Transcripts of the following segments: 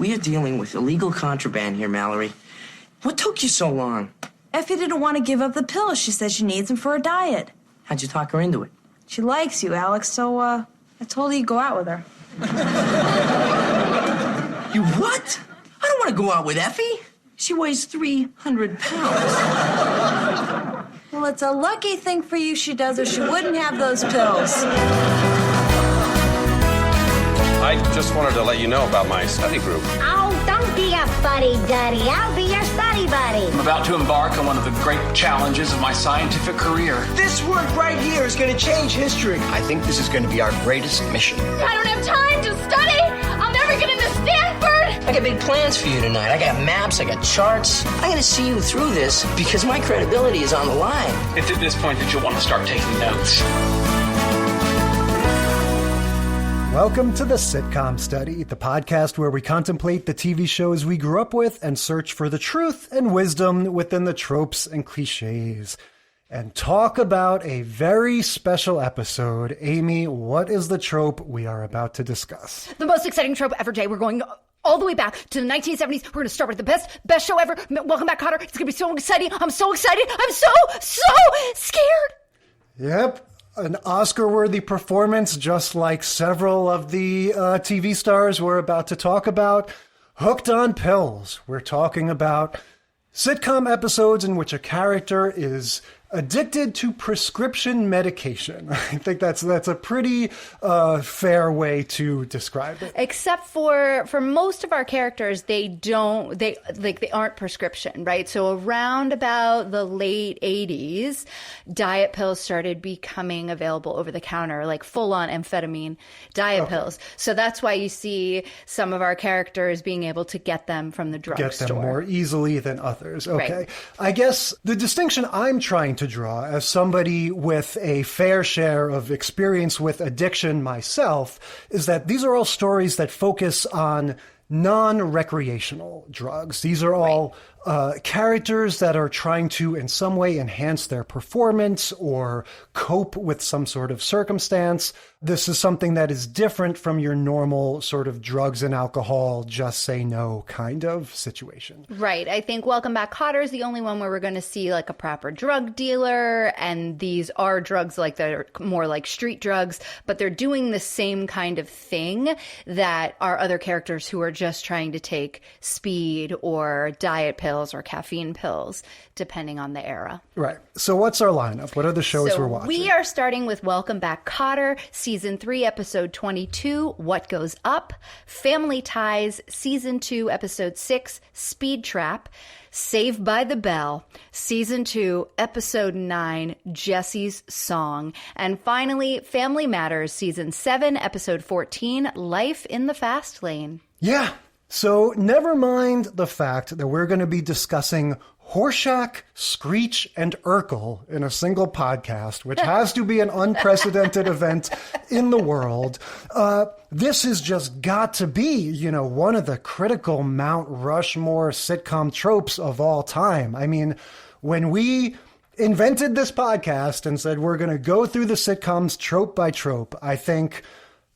We are dealing with illegal contraband here, Mallory. What took you so long? Effie didn't want to give up the pills. She said she needs them for her diet. How'd you talk her into it? She likes you, Alex, so, I told her you'd go out with her. You what? I don't want to go out with Effie. She weighs 300 pounds. Well, it's a lucky thing for you she does, or she wouldn't have those pills. I just wanted to let you know about my study group. Oh, don't be a fuddy-duddy. I'll be your study buddy. I'm about to embark on one of the great challenges of my scientific career. This work right here is going to change history. I think this is going to be our greatest mission. I don't have time to study. I'll never get into Stanford. I got big plans for you tonight. I got maps, I got charts. I'm going to see you through this because my credibility is on the line. It's at this point that you'll want to start taking notes. Welcome to the Sitcom Study, the podcast where we contemplate the TV shows we grew up with and search for the truth and wisdom within the tropes and cliches. And talk about a very special episode. Amy, what is the trope we are about to discuss? The most exciting trope ever, Jay. We're going all the way back to the 1970s. We're going to start with the best show ever. Welcome back, Kotter. It's going to be so exciting. I'm so excited. I'm so scared. Yep. An Oscar-worthy performance, just like several of the TV stars we're about to talk about. Hooked on pills. We're talking about sitcom episodes in which a character is addicted to prescription medication. I think that's a pretty fair way to describe it. Except for most of our characters, they aren't prescription, right? So around about the late 80s, diet pills started becoming available over the counter, like full-on amphetamine diet pills. So that's why you see some of our characters being able to get them from the drugstore. Get them more easily than others. Okay. Right. I guess the distinction I'm trying to draw as somebody with a fair share of experience with addiction myself is that these are all stories that focus on non-recreational drugs. These are all characters that are trying to in some way enhance their performance or cope with some sort of circumstance. This is something that is different from your normal sort of drugs and alcohol, just say no kind of situation. Right. I think Welcome Back, Kotter is the only one where we're going to see like a proper drug dealer. And these are drugs like that are more like street drugs, but they're doing the same kind of thing that our other characters who are just trying to take speed or diet pills or caffeine pills, depending on the era. Right. So what's our lineup? What are the shows we're watching? We are starting with Welcome Back, Kotter, Season 3, Episode 22, What Goes Up, Family Ties, Season 2, Episode 6, Speed Trap, Saved by the Bell, Season 2, Episode 9, Jessie's Song, and finally, Family Matters, Season 7, Episode 14, Life in the Fast Lane. Yeah. So never mind the fact that we're going to be discussing Horshack, Screech, and Urkel in a single podcast, which has to be an unprecedented event in the world. This has just got to be, one of the critical Mount Rushmore sitcom tropes of all time. I mean, when we invented this podcast and said we're going to go through the sitcoms trope by trope, I think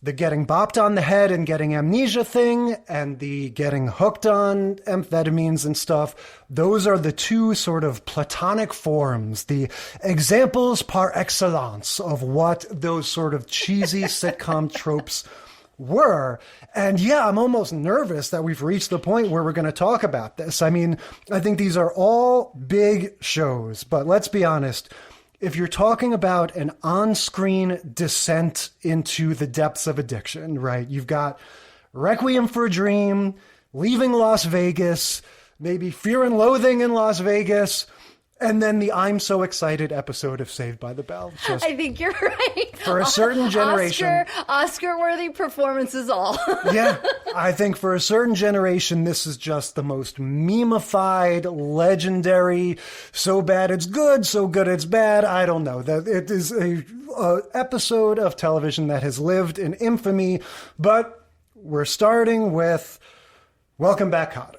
the getting bopped on the head and getting amnesia thing and the getting hooked on amphetamines and stuff, those are the two sort of platonic forms, the examples par excellence of what those sort of cheesy sitcom tropes were. And yeah, I'm almost nervous that we've reached the point where we're going to talk about this. I mean, I think these are all big shows, but let's be honest. If you're talking about an on-screen descent into the depths of addiction, right? You've got Requiem for a Dream, Leaving Las Vegas, maybe Fear and Loathing in Las Vegas, and then the I'm So Excited episode of Saved by the Bell. Just I think you're right. For a certain generation. Oscar-worthy performances all. Yeah, I think for a certain generation, this is just the most meme-ified, legendary, so bad it's good, so good it's bad. I don't know. That it is a episode of television that has lived in infamy, but we're starting with Welcome Back, Kotter.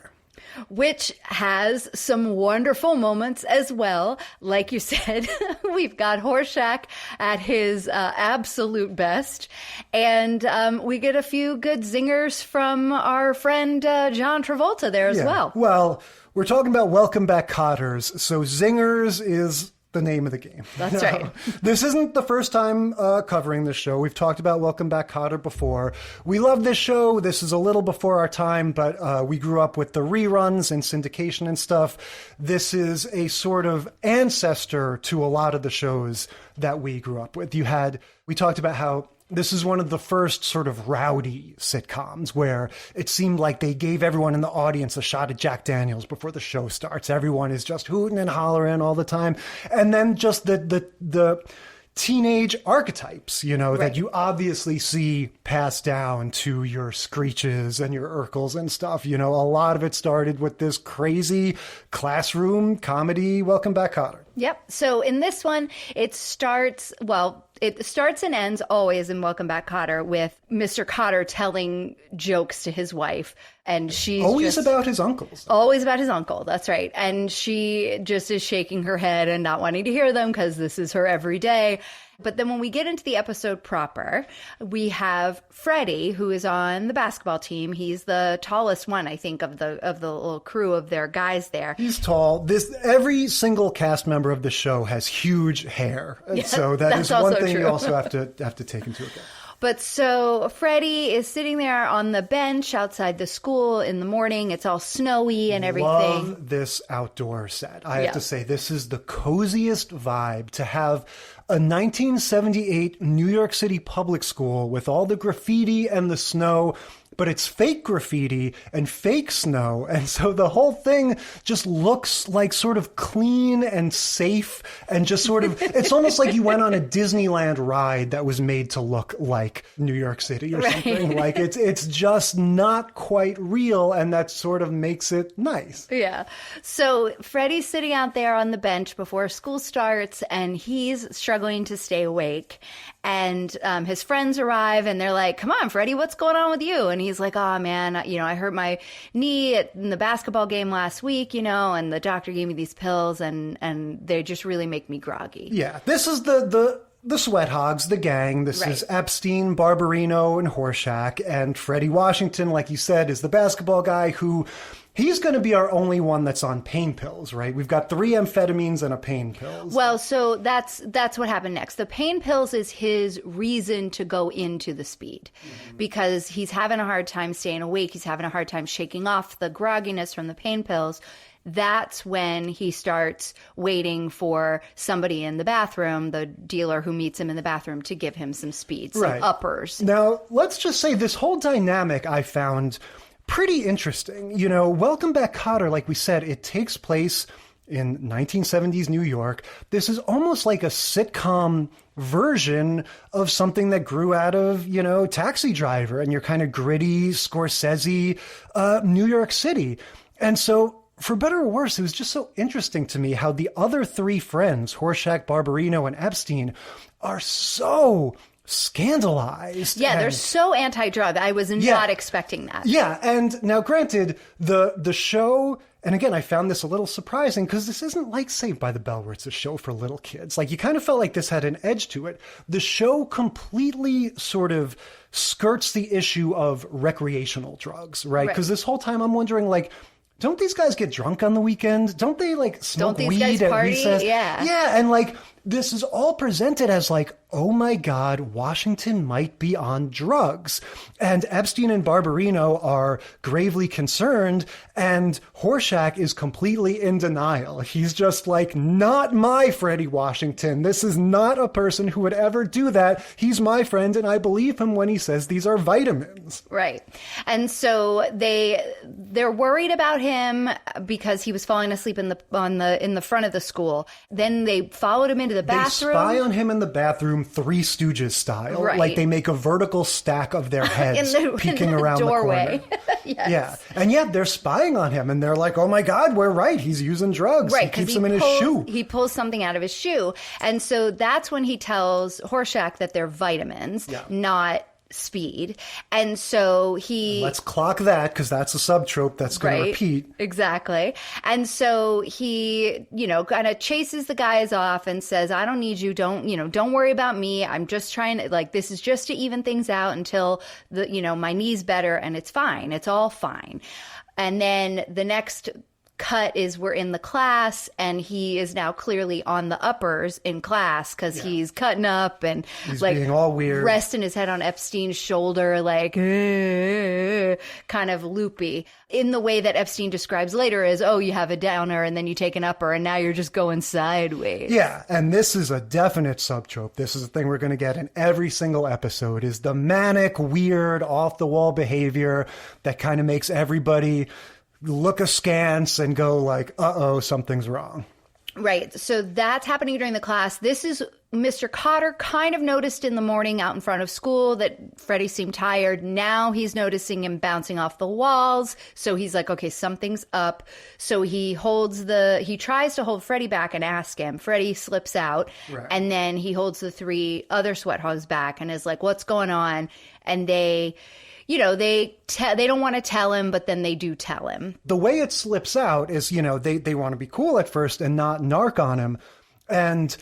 which has some wonderful moments as well. Like you said, we've got Horshack at his absolute best. And we get a few good zingers from our friend John Travolta there as well. Well, we're talking about Welcome Back Kotters, so zingers is the name of the game. That's right. This isn't the first time covering this show. We've talked about Welcome Back Kotter before. We love this show. This is a little before our time, but we grew up with the reruns and syndication and stuff. This is a sort of ancestor to a lot of the shows that we grew up with. We talked about how this is one of the first sort of rowdy sitcoms where it seemed like they gave everyone in the audience a shot at Jack Daniels before the show starts. Everyone is just hooting and hollering all the time. And then just the teenage archetypes, that you obviously see passed down to your Screeches and your Urkels and stuff. A lot of it started with this crazy classroom comedy, Welcome Back Kotter. Yep. So in this one, it starts and ends always in Welcome Back Kotter with Mr. Kotter telling jokes to his wife. And she's always about his uncles. Always about his uncle. That's right. And she just is shaking her head and not wanting to hear them because this is her everyday. But then when we get into the episode proper, we have Freddie, who is on the basketball team. He's the tallest one, I think, of the little crew of their guys there. He's tall. Every single cast member of the show has huge hair. Yeah, so that is one thing you also have to take into account. But so Freddie is sitting there on the bench outside the school in the morning. It's all snowy and everything. Love this outdoor set. I have to say, this is the coziest vibe to have a 1978 New York City public school with all the graffiti and the snow. But it's fake graffiti and fake snow. And so the whole thing just looks like sort of clean and safe and just sort of, it's almost like you went on a Disneyland ride that was made to look like New York City or something. Like it's just not quite real. And that sort of makes it nice. Yeah. So Freddie's sitting out there on the bench before school starts and he's struggling to stay awake. And his friends arrive and they're like, come on, Freddie, what's going on with you? And he's like, oh, man, I hurt my knee in the basketball game last week, and the doctor gave me these pills and they just really make me groggy. Yeah, this is the Sweat Hogs, the gang. This is Epstein, Barbarino, and Horshack. And Freddie Washington, like you said, is the basketball guy who... He's going to be our only one that's on pain pills, right? We've got 3 amphetamines and a pain pills. Well, so that's what happened next. The pain pills is his reason to go into the speed because he's having a hard time staying awake. He's having a hard time shaking off the grogginess from the pain pills. That's when he starts waiting for somebody in the bathroom, the dealer who meets him in the bathroom, to give him some speed, some uppers. Now, let's just say this whole dynamic I found pretty interesting. Welcome Back Kotter, like we said, it takes place in 1970s New York. This is almost like a sitcom version of something that grew out of, Taxi Driver and your kind of gritty Scorsese New York City. And so, for better or worse, it was just so interesting to me how the other 3 friends, Horshack, Barbarino, and Epstein, are so scandalized. Yeah, they're so anti-drug. I was not expecting that. Yeah, and now granted, the show, and again, I found this a little surprising because this isn't like Saved by the Bell where it's a show for little kids. Like, you kind of felt like this had an edge to it. The show completely sort of skirts the issue of recreational drugs, right? Because this whole time I'm wondering, like, don't these guys get drunk on the weekend? Don't they, like, smoke weed at recess? Yeah. Yeah, and, like, this is all presented as like, oh my God, Washington might be on drugs. And Epstein and Barbarino are gravely concerned, and Horshack is completely in denial. He's just like, not my Freddie Washington. This is not a person who would ever do that. He's my friend, and I believe him when he says these are vitamins. Right. And so they're worried about him because he was falling asleep in the front of the school. Then they followed him into the bathroom. They spy on him in the bathroom, Three Stooges style. Right. Like they make a vertical stack of their heads peeking around doorway. the corner. Yes. Yeah. And yet they're spying on him and they're like, oh my God, we're right. He's using drugs. Right. He keeps them in his shoe. He pulls something out of his shoe. And so that's when he tells Horshack that they're vitamins, not Speed. And so Let's clock that, because that's a subtrope that's going to repeat. Exactly. And so he, kind of chases the guys off and says, I don't need you. Don't worry about me. I'm just trying to, this is just to even things out until my knee's better, and it's fine. It's all fine. And then the next cut is we're in the class, and he is now clearly on the uppers in class because he's cutting up and he's being all weird, resting his head on Epstein's shoulder, kind of loopy in the way that Epstein describes later as, oh, you have a downer and then you take an upper and now you're just going sideways. Yeah, and this is a definite subtrope. This is a thing we're going to get in every single episode, is the manic, weird, off-the-wall behavior that kind of makes everybody look askance and go like, uh-oh, something's wrong. Right. So that's happening during the class. This is Mr. Kotter kind of noticed in the morning out in front of school that Freddie seemed tired. Now he's noticing him bouncing off the walls. So he's like, okay, something's up. So he tries to hold Freddie back and ask him. Freddie slips out. Right. And then he holds the 3 other sweat hogs back and is like, what's going on? And they don't want to tell him, but then they do tell him. The way it slips out is, they want to be cool at first and not narc on him. And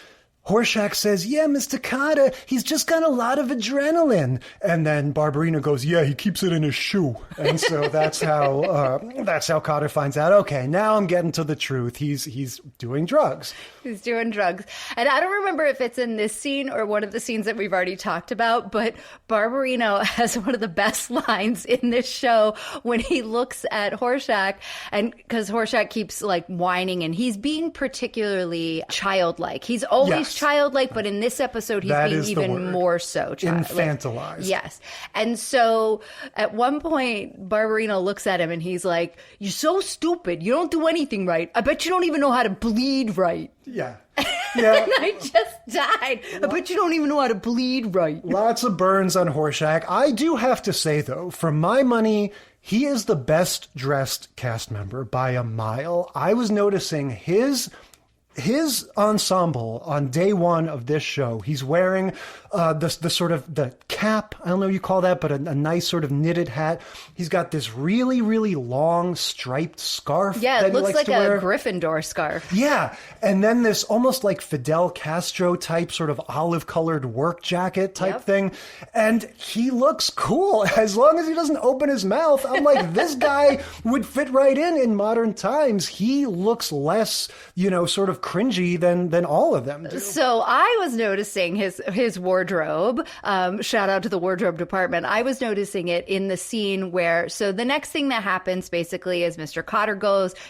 Horshack says, yeah, Mr. Kotter, he's just got a lot of adrenaline. And then Barbarina goes, yeah, he keeps it in his shoe. And so that's how Kotter finds out, okay, now I'm getting to the truth. He's doing drugs. He's doing drugs. And I don't remember if it's in this scene or one of the scenes that we've already talked about, but Barbarino has one of the best lines in this show when he looks at Horshack, and because Horshack keeps whining, and he's being particularly childlike. He's always childlike, but in this episode, he's being even more so infantilized. Yes. And so at one point, Barbarino looks at him and he's like, you're so stupid. You don't do anything right. I bet you don't even know how to bleed right. Yeah. Yeah. And I just died. I bet you don't even know how to bleed right. Lots of burns on Horshack. I do have to say, though, for my money, he is the best dressed cast member by a mile. I was noticing his ensemble on day 1 of this show. He's wearing the sort of the cap, I don't know what you call that, but a nice sort of knitted hat. He's got this really, really long striped scarf. Yeah, that it looks like a Gryffindor scarf. Yeah, and then this almost like Fidel Castro type sort of olive colored work jacket type thing. And he looks cool as long as he doesn't open his mouth. I'm like, this guy would fit right in modern times. He looks less, sort of cringy than all of them do. So I was noticing his wardrobe. Shout out to the wardrobe department. I was noticing it in the scene where, so the next thing that happens basically is Mr. Kotter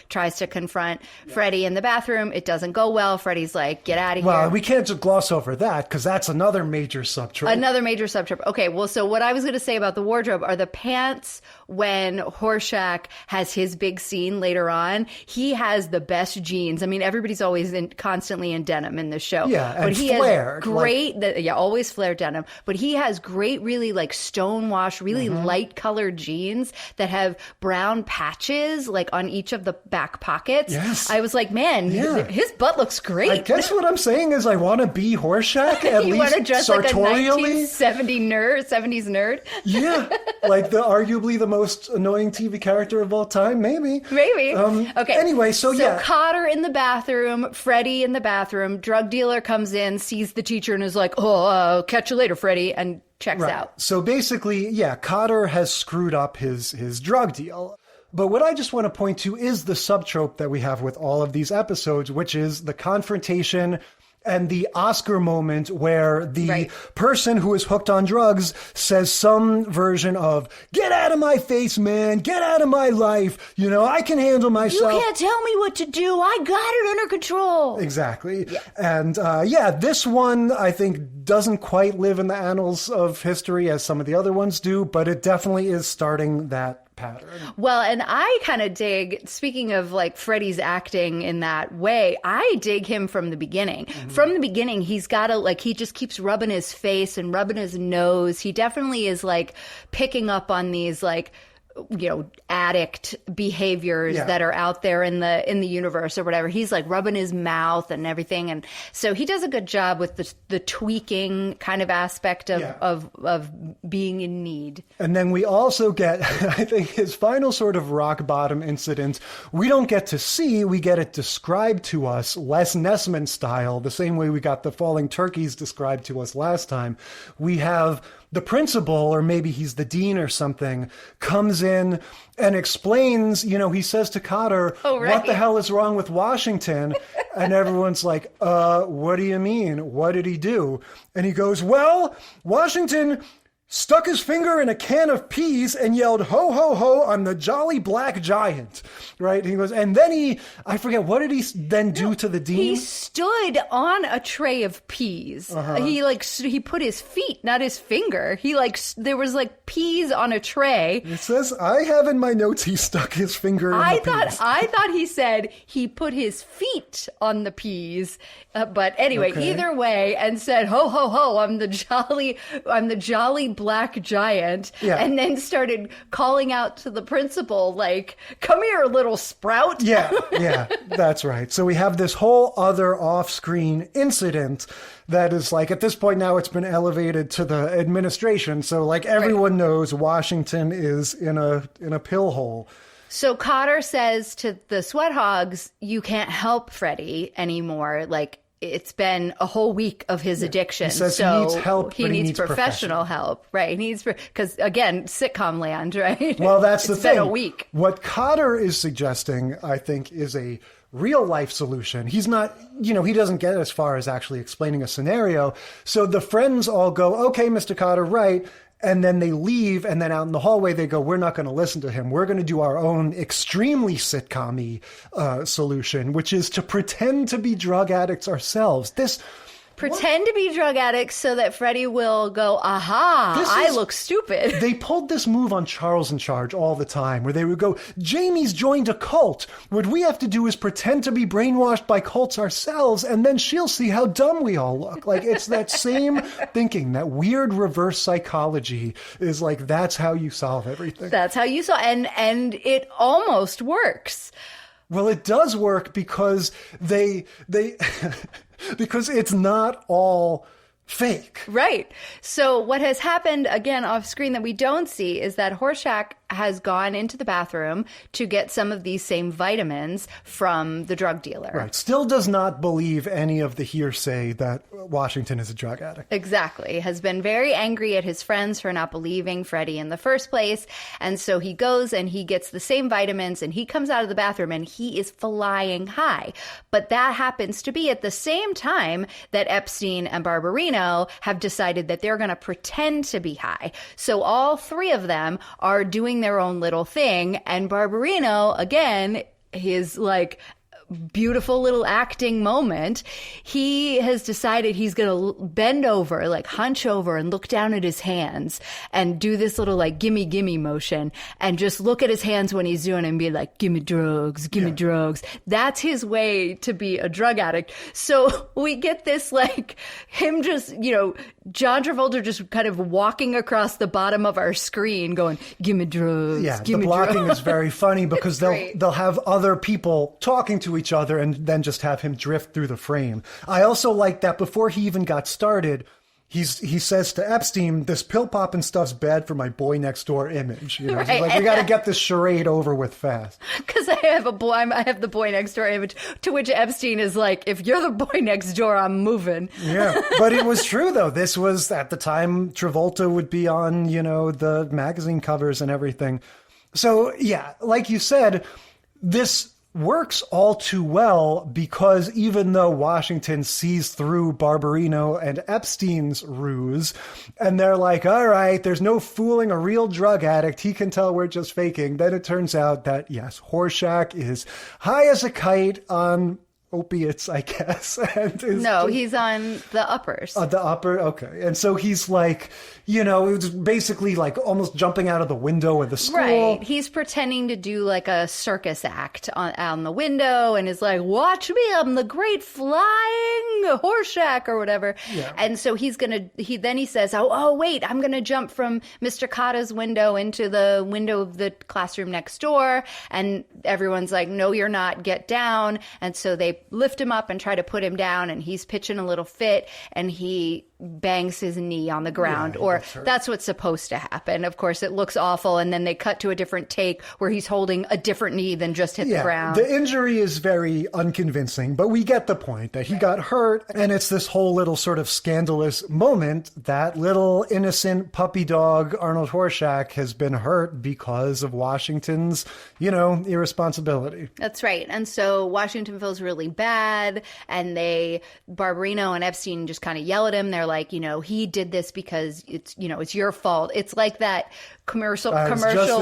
tries to confront Freddie in the bathroom. It doesn't go well. Freddie's like, get out of here. Well, we can't just gloss over that because that's another major subtrope. Okay, well, so what I was going to say about the wardrobe are the pants when Horshack has his big scene later on. He has the best jeans. I mean, everybody's always constantly in denim in this show. Yeah, and but he flared. Has great, always flared denim. But he has great, really stonewash, really light colored jeans that have brown patches on each of the back pockets. Yes. I was like, man, his butt looks great. I guess what I'm saying is I want to be Horshack at you least want to dress sartorially. Like a 70s nerd. Yeah, like arguably the most annoying TV character of all time, maybe. Okay. Anyway, so Kotter in the bathroom, Freddie in the bathroom, drug dealer comes in, sees the teacher and is like, catch you later, Freddie, and checks out. So basically, Kotter has screwed up his drug deal. But what I just want to point to is the subtrope that we have with all of these episodes, which is the confrontation and the Oscar moment where the person who is hooked on drugs says some version of, get out of my face, man, get out of my life. I can handle myself. You can't tell me what to do. I got it under control. Exactly. Yeah. And this one, I think, doesn't quite live in the annals of history as some of the other ones do, but it definitely is starting that pattern. Well, and I kind of dig, speaking of Freddie's acting in that way, I dig him from the beginning. Mm-hmm. From the beginning, he's got he just keeps rubbing his face and rubbing his nose. He definitely is picking up on these addict behaviors that are out there in the universe or whatever. He's like rubbing his mouth and everything. And so he does a good job with the tweaking kind of aspect of being in need. And then we also get, I think, his final sort of rock bottom incident. We don't get to see, we get it described to us, Les Nessman style, the same way we got the falling turkeys described to us last time. We have the principal, or maybe he's the dean or something, comes in and explains, he says to Kotter, what the hell is wrong with Washington? And everyone's like, what do you mean? What did he do? And he goes, well, Washington stuck his finger in a can of peas and yelled, ho, ho, ho, I'm the jolly black giant, right? He goes, and then I forget, what did he then do to the dean? He stood on a tray of peas. He put his feet, not his finger. There was peas on a tray. It says, I have in my notes, he stuck his finger in the peas. I thought he said he put his feet on the peas. But anyway, either way, and said, ho, ho, ho, I'm the jolly black giant, and then started calling out to the principal, like, come here, little sprout. Yeah, that's right. So we have this whole other off-screen incident that is like, at this point now, it's been elevated to the administration. So everyone knows Washington is in a pill hole. So Kotter says to the sweat hogs, you can't help Freddie anymore. It's been a whole week of his addiction. He says he needs help, he needs professional help. Right. He needs, because again, sitcom land, right? Well, that's the thing. It's been a week. What Kotter is suggesting, I think, is a real life solution. He's not, he doesn't get as far as actually explaining a scenario. So the friends all go, okay, Mr. Kotter, right. And then they leave, and then out in the hallway, they go, we're not going to listen to him. We're going to do our own extremely sitcom-y solution, which is to pretend to be drug addicts ourselves. Pretend to be drug addicts so that Freddie will go, aha, I look stupid. They pulled this move on Charles in Charge all the time, where they would go, Jamie's joined a cult. What we have to do is pretend to be brainwashed by cults ourselves, and then she'll see how dumb we all look. It's that same thinking, that weird reverse psychology is that's how you solve everything. That's how you solve, and it almost works. Well, it does work because they because it's not all fake. Right. So what has happened, again, off screen that we don't see is that Horshack has gone into the bathroom to get some of these same vitamins from the drug dealer. Right. Still does not believe any of the hearsay that Washington is a drug addict. Exactly. Has been very angry at his friends for not believing Freddie in the first place. And so he goes and he gets the same vitamins and he comes out of the bathroom and he is flying high. But that happens to be at the same time that Epstein and Barbarino have decided that they're going to pretend to be high. So all three of them are doing their own little thing, and Barbarino, again, his beautiful little acting moment, he has decided he's going to bend over, hunch over and look down at his hands and do this little gimme gimme motion and just look at his hands when he's doing it and be like, gimme drugs, gimme drugs. That's his way to be a drug addict. So we get this him just, John Travolta just kind of walking across the bottom of our screen going, gimme drugs, gimme the blocking drugs. is very funny because they'll have other people talking to each other and then just have him drift through the frame. I also like that before he even got started, he says to Epstein, this pill popping stuff's bad for my boy next door image. Right. He's we got to get this charade over with fast. Because I have the boy next door image, to which Epstein is like, if you're the boy next door, I'm moving. Yeah, but it was true though. This was at the time Travolta would be on, the magazine covers and everything. So yeah, like you said, this works all too well because even though Washington sees through Barbarino and Epstein's ruse, and they're like, all right, there's no fooling a real drug addict. He can tell we're just faking. Then it turns out that, yes, Horshack is high as a kite on opiates, I guess. And he's on the uppers. The upper, okay. And so he's like, it was basically like almost jumping out of the window of the school. Right. He's pretending to do like a circus act on the window and is like, watch me, I'm the great flying Horshack or whatever. Yeah. And so he says, oh, wait, I'm going to jump from Mr. Kotter's window into the window of the classroom next door. And everyone's like, no, you're not, get down. And so they lift him up and try to put him down, and he's pitching a little fit, and he bangs his knee on the ground, or that's what's supposed to happen. Of course, it looks awful, and then they cut to a different take where he's holding a different knee than just hit the ground. The injury is very unconvincing, but we get the point that he got hurt, and it's this whole little sort of scandalous moment that little innocent puppy dog Arnold Horshack has been hurt because of Washington's, irresponsibility. That's right. And so Washington feels really bad, and Barbarino and Epstein just kind of yell at him. They're like, he did this because it's your fault. It's like that commercial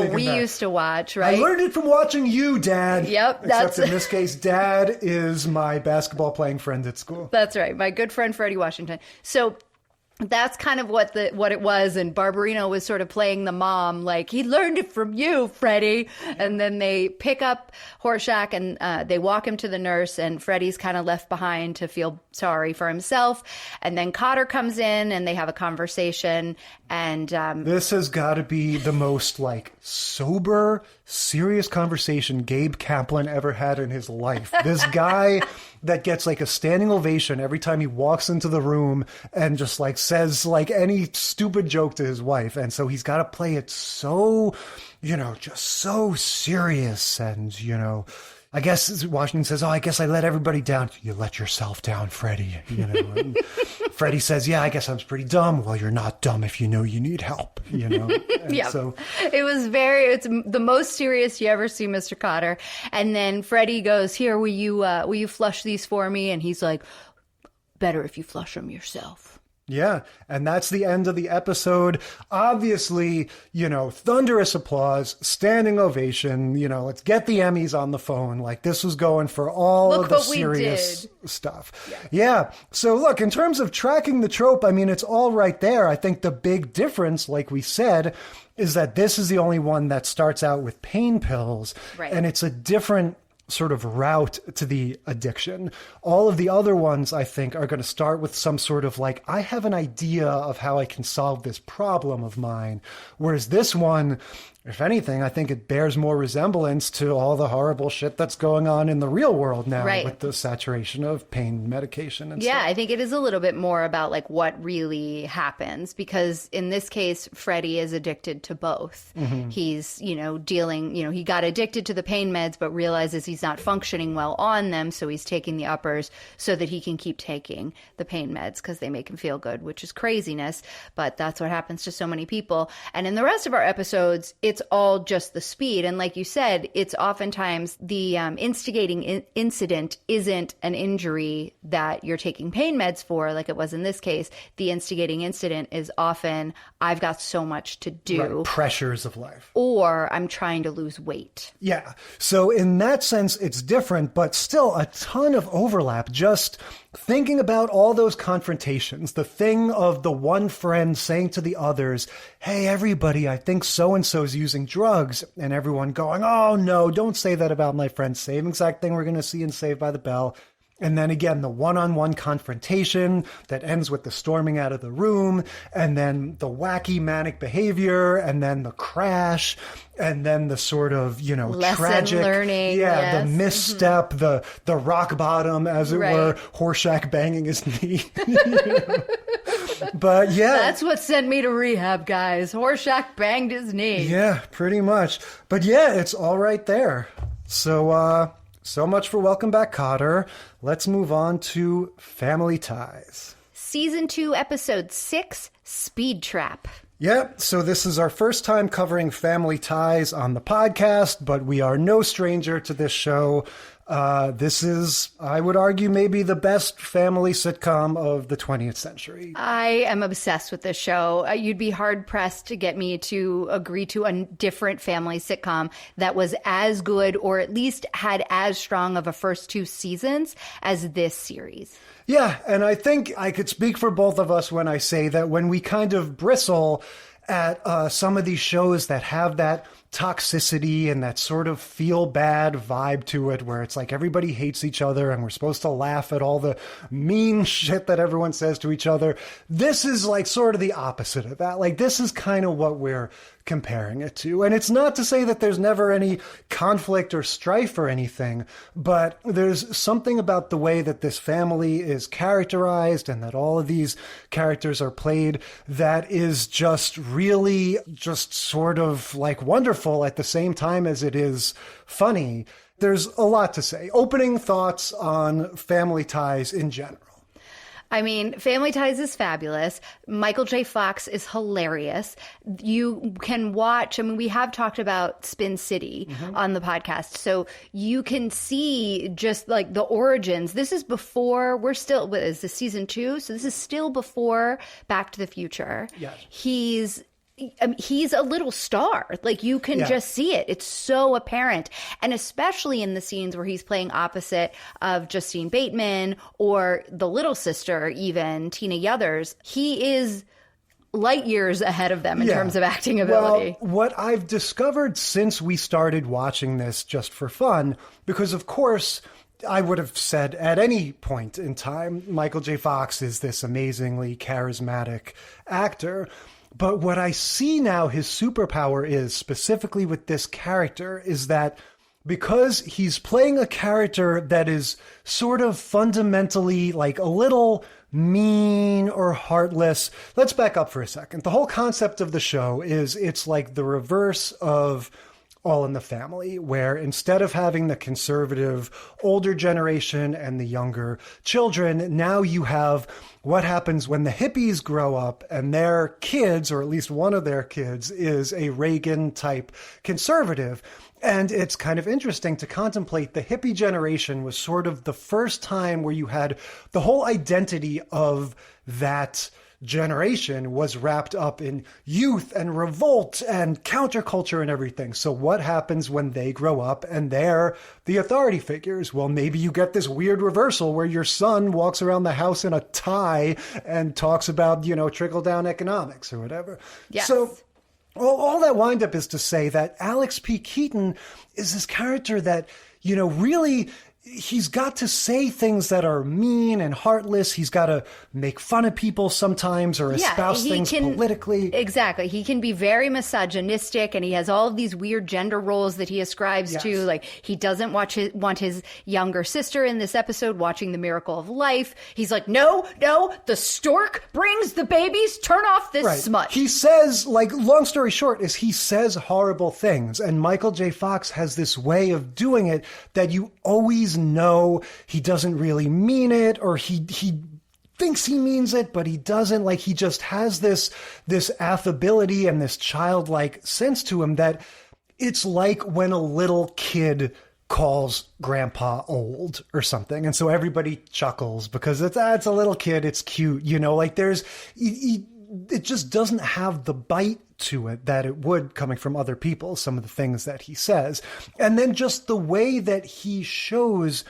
we used to watch, right? I learned it from watching you, Dad. Yep. Except in this case, Dad is my basketball playing friend at school. That's right. My good friend, Freddie Washington. So that's kind of what it was, and Barbarino was sort of playing the mom, like, he learned it from you, Freddie. And then they pick up Horshack and they walk him to the nurse, and Freddie's kind of left behind to feel sorry for himself. And then Kotter comes in and they have a conversation, and this has got to be the most sober, serious conversation Gabe Kaplan ever had in his life. This guy that gets a standing ovation every time he walks into the room and just says any stupid joke to his wife. And so he's got to play it so, just so serious. And, I guess Washington says, I guess I let everybody down. You let yourself down, Freddie. And Freddie says, yeah, I guess I'm pretty dumb. Well, you're not dumb if you know you need help, Yeah. So it's the most serious you ever see Mr. Kotter. And then Freddie goes, here, will you flush these for me? And he's like, better if you flush them yourself. Yeah, and that's the end of the episode. Obviously, thunderous applause, standing ovation, let's get the Emmys on the phone. This was going for all of the serious stuff. Yeah. So look, in terms of tracking the trope, it's all right there. I think the big difference, like we said, is that this is the only one that starts out with pain pills. Right. And it's a different sort of route to the addiction. All of the other ones, I think, are going to start with some sort of I have an idea of how I can solve this problem of mine. Whereas this one, if anything, I think it bears more resemblance to all the horrible shit that's going on in the real world now, right, with the saturation of pain medication and stuff. I think it is a little bit more about what really happens, because in this case, Freddie is addicted to both. Mm-hmm. He's, dealing, he got addicted to the pain meds, but realizes he's not functioning well on them. So he's taking the uppers so that he can keep taking the pain meds because they make him feel good, which is craziness. But that's what happens to so many people. And in the rest of our episodes, it's all just the speed. And like you said, it's oftentimes the instigating incident isn't an injury that you're taking pain meds for, like it was in this case. The instigating incident is often, I've got so much to do. Right. Pressures of life. Or I'm trying to lose weight. Yeah. So in that sense, it's different, but still a ton of overlap. Just thinking about all those confrontations, the thing of the one friend saying to the others, hey, everybody, I think so-and-so's using drugs. And everyone going, oh, no, don't say that about my friend. Same exact thing we're going to see in Saved by the Bell. And then again, the one-on-one confrontation that ends with the storming out of the room, and then the wacky manic behavior, and then the crash, and then the sort of, lesson tragic learning. Yeah, the misstep, mm-hmm. the rock bottom, as it were, Horshack banging his knee. But yeah. That's what sent me to rehab, guys. Horshack banged his knee. Yeah, pretty much. But yeah, it's all right there. So much for Welcome Back, Kotter. Let's move on to Family Ties. Season 2, Episode 6, Speed Trap. Yep, so this is our first time covering Family Ties on the podcast, but we are no stranger to this show. This is, I would argue, maybe the best family sitcom of the 20th century. I am obsessed with this show. You'd be hard-pressed to get me to agree to a different family sitcom that was as good or at least had as strong of a first 2 seasons as this series. Yeah, and I think I could speak for both of us when I say that when we kind of bristle at some of these shows that have that toxicity and that sort of feel bad vibe to it, where it's like everybody hates each other and we're supposed to laugh at all the mean shit that everyone says to each other. This is like sort of the opposite of that. Like, this is kind of what we're comparing it to. And it's not to say that there's never any conflict or strife or anything, but there's something about the way that this family is characterized and that all of these characters are played that is just really just sort of like wonderful at the same time as it is funny. There's a lot to say. Opening thoughts on Family Ties in general. I mean, Family Ties is fabulous. Michael J. Fox is hilarious. You can watch, I mean, we have talked about Spin City on the podcast, so you can see just like the origins. This is before, we're still, what is this, season 2? So this is still before Back to the Future. Yes. He's a little star. Like, you can just see it. It's so apparent. And especially in the scenes where he's playing opposite of Justine Bateman or the little sister, even Tina Yothers, he is light years ahead of them in terms of acting ability. Well, what I've discovered since we started watching this just for fun, because of course I would have said at any point in time, Michael J. Fox is this amazingly charismatic actor. But what I see now his superpower is, specifically with this character, is that because he's playing a character that is sort of fundamentally like a little mean or heartless. Let's back up for a second. The whole concept of the show is it's like the reverse of All in the Family, where instead of having the conservative older generation and the younger children, now you have what happens when the hippies grow up and their kids, or at least one of their kids, is a Reagan-type conservative. And it's kind of interesting to contemplate the hippie generation was sort of the first time where you had the whole identity of that generation was wrapped up in youth and revolt and counterculture and everything. So what happens when they grow up and they're the authority figures? Well, maybe you get this weird reversal where your son walks around the house in a tie and talks about, trickle-down economics or whatever. Yes. So all that wind up is to say that Alex P. Keaton is this character that, really, he's got to say things that are mean and heartless. He's got to make fun of people sometimes or espouse things politically. Exactly. He can be very misogynistic, and he has all of these weird gender roles that he ascribes to. Like, he doesn't want his younger sister in this episode watching The Miracle of Life. He's like, no, the stork brings the babies. Turn off this smut. He says, long story short, is he says horrible things. And Michael J. Fox has this way of doing it that you always know he doesn't really mean it, or he thinks he means it, but he doesn't. Like, he just has this affability and this childlike sense to him that it's like when a little kid calls grandpa old or something. And so everybody chuckles because it's a little kid. It's cute. It just doesn't have the bite to it that it would coming from other people, some of the things that he says. And then just the way that he shows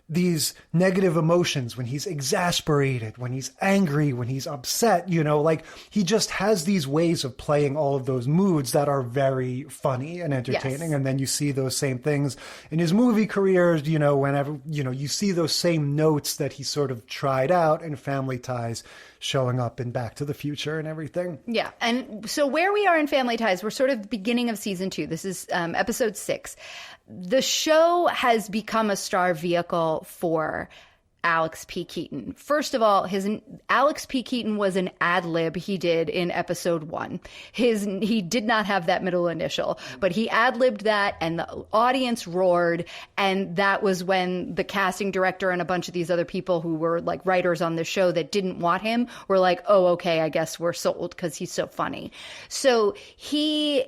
these negative emotions when he's exasperated, when he's angry, when he's upset, he just has these ways of playing all of those moods that are very funny and entertaining. Yes. And then you see those same things in his movie career, whenever, you see those same notes that he sort of tried out in Family Ties showing up in Back to the Future and everything. Yeah. And so where we are in Family Ties, we're sort of the beginning of season 2. This is episode 6. The show has become a star vehicle for Alex P. Keaton. First of all, Alex P. Keaton was an ad lib he did in episode 1. He did not have that middle initial, but he ad libbed that, and the audience roared. And that was when the casting director and a bunch of these other people who were like writers on the show that didn't want him were like, oh, okay, I guess we're sold because he's so funny. So he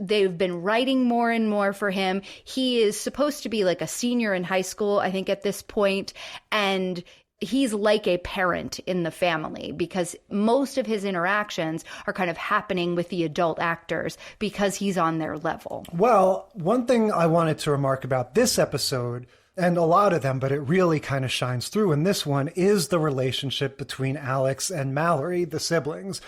they've been writing more and more for him. He is supposed to be like a senior in high school, I think, at this point, and he's like a parent in the family because most of his interactions are kind of happening with the adult actors because he's on their level. Well, one thing I wanted to remark about this episode, and a lot of them, but it really kind of shines through in this one, is the relationship between Alex and Mallory, the siblings.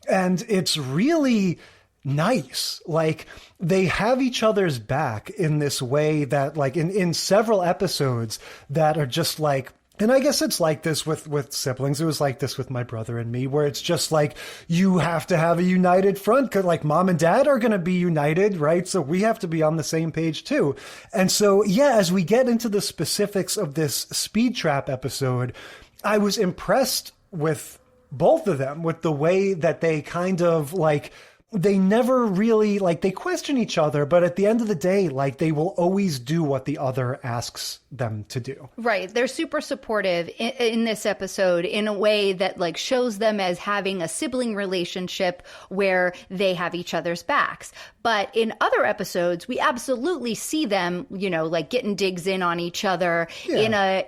And it's really nice. Like, they have each other's back in this way that, like, in several episodes that are just like, and I guess it's like this with siblings. It was like this with my brother and me, where it's just like, you have to have a united front, because like mom and dad are going to be united, right? So we have to be on the same page too. And so, yeah, as we get into the specifics of this Speed Trap episode, I was impressed with both of them, with the way that they kind of like, they never really, like, they question each other, but at the end of the day, like, they will always do what the other asks them to do. Right. They're super supportive in this episode in a way that, like, shows them as having a sibling relationship where they have each other's backs. But in other episodes, we absolutely see them, you know, like, getting digs in on each other in a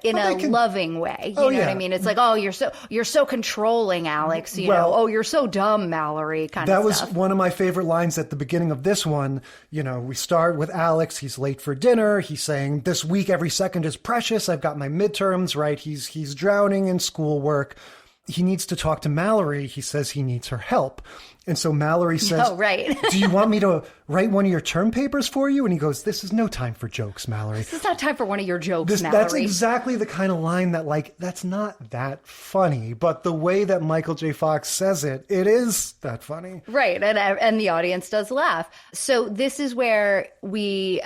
loving way. You know what I mean? It's like, oh, you're so controlling, Alex. You know, oh, you're so dumb, Mallory, kind of stuff. That was one of my favorite lines at the beginning of this one. You know, we start with Alex. He's late for dinner. He's saying, this week, every second is precious. I've got my midterms, right? He's drowning in schoolwork. He needs to talk to Mallory. He says he needs her help. And so Mallory says, oh, right. do you want me to write one of your term papers for you? And he goes, this is no time for jokes, Mallory. This is not time for one of your jokes, Mallory. That's exactly the kind of line that, like, that's not that funny. But the way that Michael J. Fox says it, it is that funny. Right. And the audience does laugh. So this is where we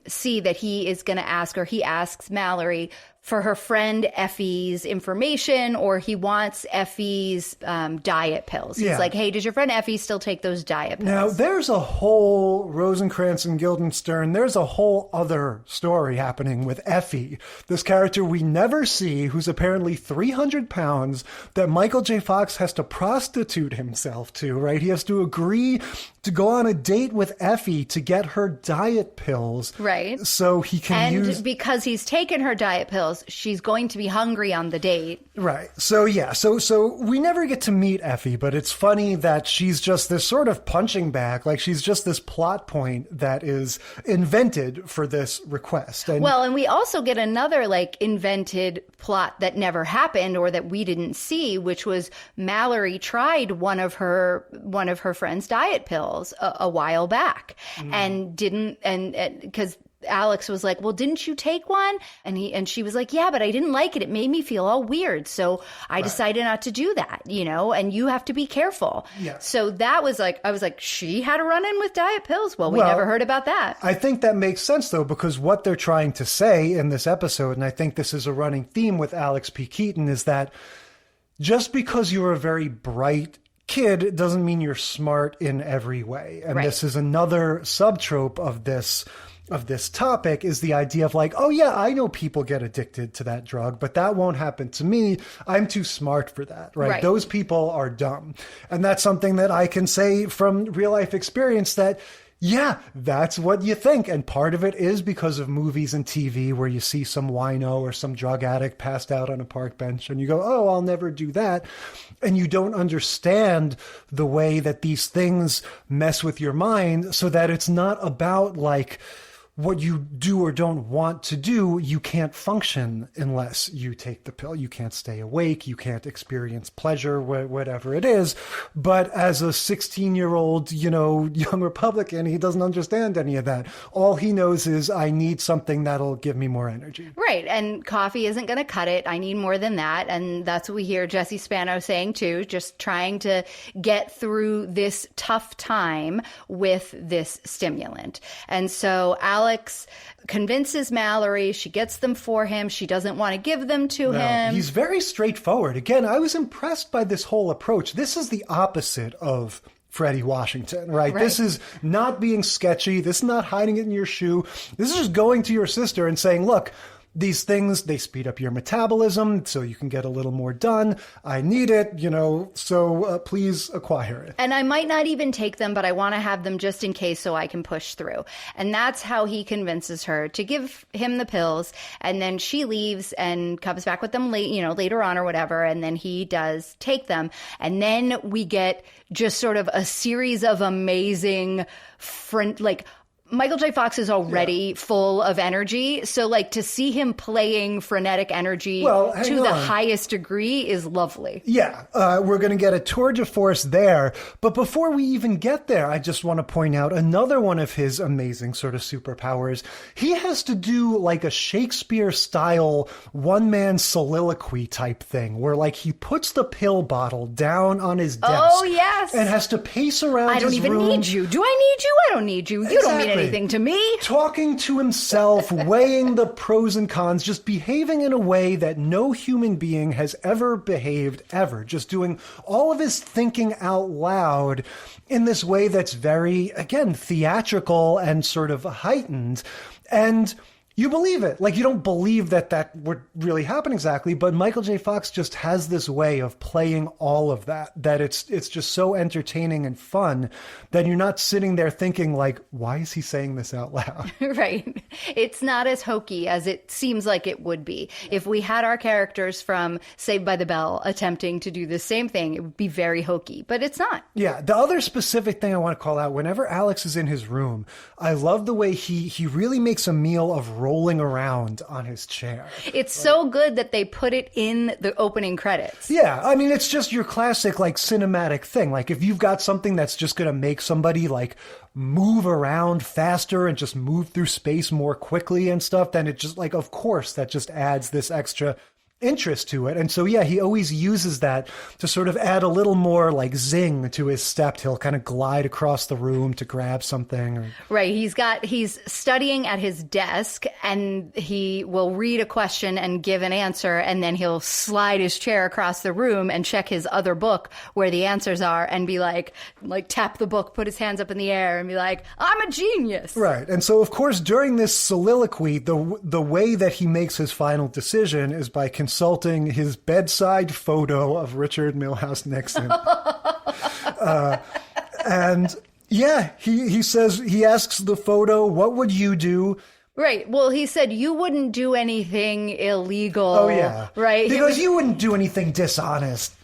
see that he is going to ask, or he asks Mallory for her friend Effie's information, or he wants Effie's diet pills. He's like, hey, does your friend Effie still take those diet pills? Now, there's a whole Rosencrantz and Guildenstern, there's a whole other story happening with Effie, this character we never see, who's apparently 300 pounds, that Michael J. Fox has to prostitute himself to, right? He has to agree to go on a date with Effie to get her diet pills. Right. So he can use... And because he's taken her diet pills, she's going to be hungry on the date. Right. So, yeah. So we never get to meet Effie, but it's funny that she's just this sort of punching bag. Like, she's just this plot point that is invented for this request. And we also get another, like, invented plot that never happened or that we didn't see, which was Mallory tried one of her friend's diet pills a while back and didn't, and because Alex was like, well, didn't you take one? And she was like, yeah, but I didn't like it. It made me feel all weird. So I decided not to do that, you know, and you have to be careful. Yeah. So that was like, I was like, she had a run-in with diet pills? Well, we never heard about that. I think that makes sense, though, because what they're trying to say in this episode, and I think this is a running theme with Alex P. Keaton, is that just because you're a very bright kid doesn't mean you're smart in every way. And this is another subtrope of this topic, is the idea of like, oh yeah, I know people get addicted to that drug, but that won't happen to me. I'm too smart for that, right? Those people are dumb. And that's something that I can say from real life experience that, yeah, that's what you think. And part of it is because of movies and TV where you see some wino or some drug addict passed out on a park bench and you go, oh, I'll never do that. And you don't understand the way that these things mess with your mind, so that it's not about like what you do or don't want to do. You can't function unless you take the pill. You can't stay awake. You can't experience pleasure, whatever it is. But as a 16-year-old, you know, young Republican, he doesn't understand any of that. All he knows is, I need something that'll give me more energy. Right. And coffee isn't going to cut it. I need more than that. And that's what we hear Jessie Spanno saying too, just trying to get through this tough time with this stimulant. And so Alex convinces Mallory. She gets them for him. She doesn't want to give them to him. He's very straightforward. Again, I was impressed by this whole approach. This is the opposite of Freddie Washington, right? This is not being sketchy. This is not hiding it in your shoe. This is just going to your sister and saying, look, these things, they speed up your metabolism so you can get a little more done. I need it, so please acquire it. And I might not even take them, but I want to have them just in case so I can push through. And that's how he convinces her to give him the pills. And then she leaves and comes back with them later on or whatever. And then he does take them. And then we get just sort of a series of amazing Michael J. Fox is already full of energy. So to see him playing frenetic energy to the highest degree is lovely. Yeah, we're going to get a tour de force there. But before we even get there, I just want to point out another one of his amazing sort of superpowers. He has to do a Shakespeare-style one-man soliloquy type thing where he puts the pill bottle down on his desk. Oh, yes. And has to pace around his room. I don't even need you. Do I need you? I don't need you. You don't mean anything to me. Talking to himself, weighing the pros and cons, just behaving in a way that no human being has ever behaved ever. Just doing all of his thinking out loud in this way that's very, again, theatrical and sort of heightened. And you believe it. You don't believe that would really happen exactly, but Michael J. Fox just has this way of playing all of that it's just so entertaining and fun that you're not sitting there thinking why is he saying this out loud? Right. It's not as hokey as it seems like it would be. If we had our characters from Saved by the Bell attempting to do the same thing, it would be very hokey, but it's not. Yeah. The other specific thing I want to call out, whenever Alex is in his room, I love the way he really makes a meal of rolling around on his chair. It's so good that they put it in the opening credits. Yeah, I mean, it's just your classic cinematic thing. If you've got something that's just going to make somebody move around faster and just move through space more quickly and stuff, then it just of course that just adds this extra interest to it. And so, yeah, he always uses that to sort of add a little more zing to his step. He'll kind of glide across the room to grab something. Right. He's studying at his desk and he will read a question and give an answer. And then he'll slide his chair across the room and check his other book where the answers are and be tap the book, put his hands up in the air and be I'm a genius. Right. And so, of course, during this soliloquy, the way that he makes his final decision is by consulting his bedside photo of Richard Milhouse Nixon. And yeah, he says, he asks the photo, what would you do? Right. Well, he said you wouldn't do anything illegal. Oh, yeah. Right. Because you wouldn't do anything dishonest.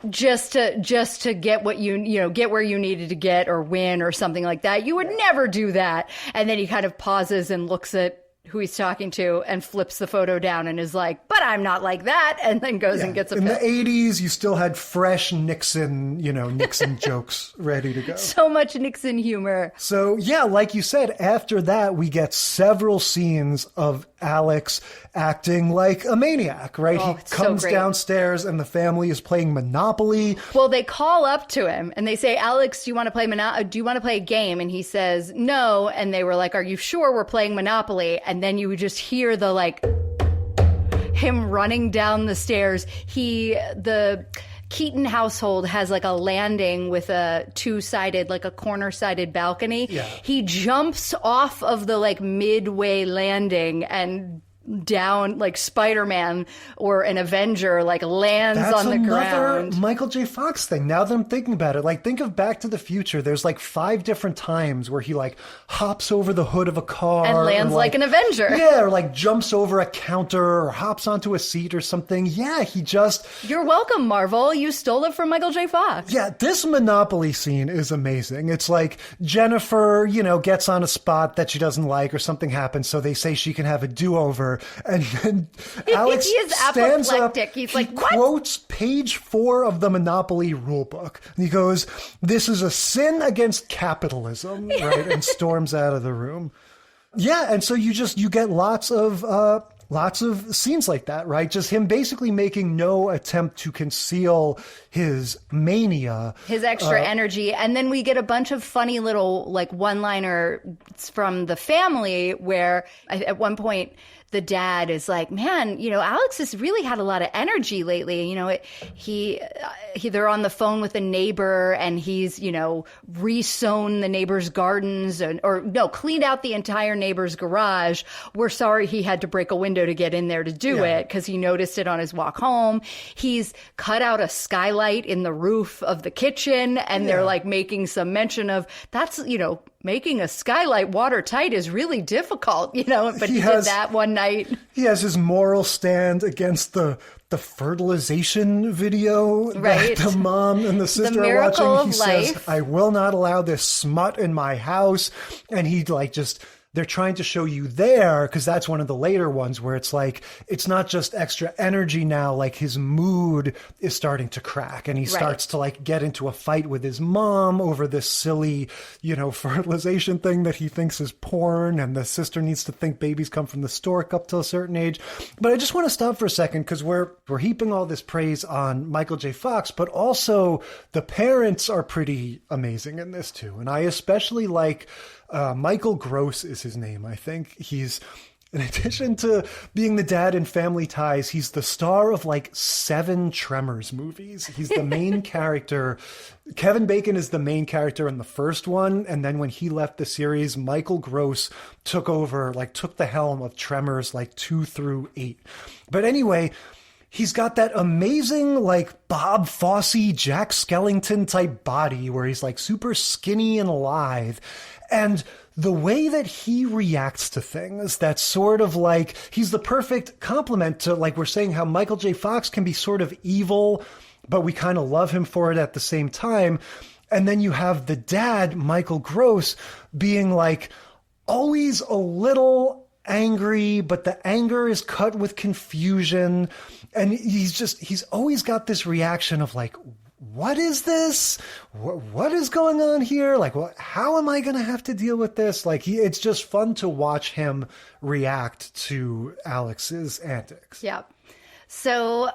Just to get what get where you needed to get or win or something like that. You would never do that. And then he kind of pauses and looks at who he's talking to and flips the photo down and is but I'm not like that. And then goes and gets a pill. In the 80s, you still had fresh Nixon jokes ready to go. So much Nixon humor. So yeah, like you said, after that, we get several scenes of Alex acting like a maniac, right? Oh, he comes downstairs and the family is playing Monopoly. Well, they call up to him and they say, Alex, do you want to play a game? And he says, no. And they were are you sure we're playing Monopoly? And then you would just hear him running down the stairs. The Keaton household has a landing with a two-sided, a corner-sided balcony. Yeah. He jumps off of the midway landing and down Spider-Man or an Avenger lands on the ground. That's another Michael J. Fox thing. Now that I'm thinking about it, think of Back to the Future. There's 5 different times where he hops over the hood of a car and lands like an Avenger. Yeah, or jumps over a counter or hops onto a seat or something. Yeah, he just... You're welcome, Marvel. You stole it from Michael J. Fox. Yeah, this Monopoly scene is amazing. It's Jennifer, gets on a spot that she doesn't like or something happens, so they say she can have a do-over. And then Alex he is stands apoplectic. up, He's he quotes page 4 of the Monopoly rulebook. And he goes, this is a sin against capitalism, right? And storms out of the room. Yeah, and so you get lots of scenes like that, right? Just him basically making no attempt to conceal his mania. His extra energy. And then we get a bunch of funny little one-liner from the family where at one point the dad is man, Alex has really had a lot of energy lately. They're on the phone with a neighbor and he's, re-sown the neighbor's gardens cleaned out the entire neighbor's garage. We're sorry he had to break a window window to get in there to do it because he noticed it on his walk home. He's cut out a skylight in the roof of the kitchen, and they're like making some mention of that's, making a skylight watertight is really difficult, but he did that one night. He has his moral stand against the fertilization video that the mom and the sister are watching. He says, I will not allow this smut in my house. And he they're trying to show you there, because that's one of the later ones where it's like, it's not just extra energy now, like his mood is starting to crack and he starts to get into a fight with his mom over this silly, fertilization thing that he thinks is porn, and the sister needs to think babies come from the stork up to a certain age. But I just want to stop for a second because we're heaping all this praise on Michael J. Fox, but also the parents are pretty amazing in this too. And I especially like Michael Gross is his name, I think. He's, in addition to being the dad in Family Ties, he's the star of 7 Tremors movies. He's the main character. Kevin Bacon is the main character in the first one. And then when he left the series, Michael Gross took over, took the helm of Tremors 2 through 8. But anyway, he's got that amazing, Bob Fosse, Jack Skellington type body where he's super skinny and lithe. And the way that he reacts to things, that's sort of he's the perfect complement to, we're saying how Michael J. Fox can be sort of evil, but we kind of love him for it at the same time. And then you have the dad, Michael Gross, being always a little angry, but the anger is cut with confusion. And he's always got this reaction of what is this? What is going on here? How am I going to have to deal with this? It's just fun to watch him react to Alex's antics. Yeah. So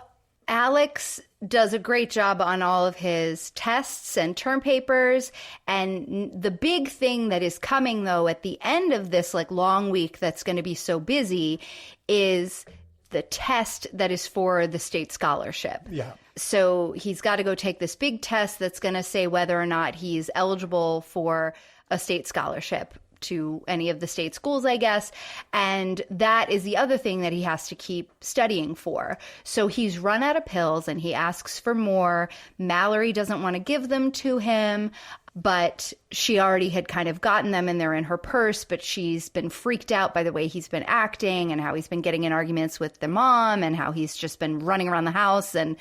Alex does a great job on all of his tests and term papers. And the big thing that is coming, though, at the end of this long week that's going to be so busy is the test that is for the state scholarship. Yeah. So he's got to go take this big test that's going to say whether or not he's eligible for a state scholarship to any of the state schools, I guess. And that is the other thing that he has to keep studying for. So he's run out of pills and he asks for more. Mallory doesn't want to give them to him, but she already had kind of gotten them and they're in her purse, but she's been freaked out by the way he's been acting and how he's been getting in arguments with the mom and how he's just been running around the house and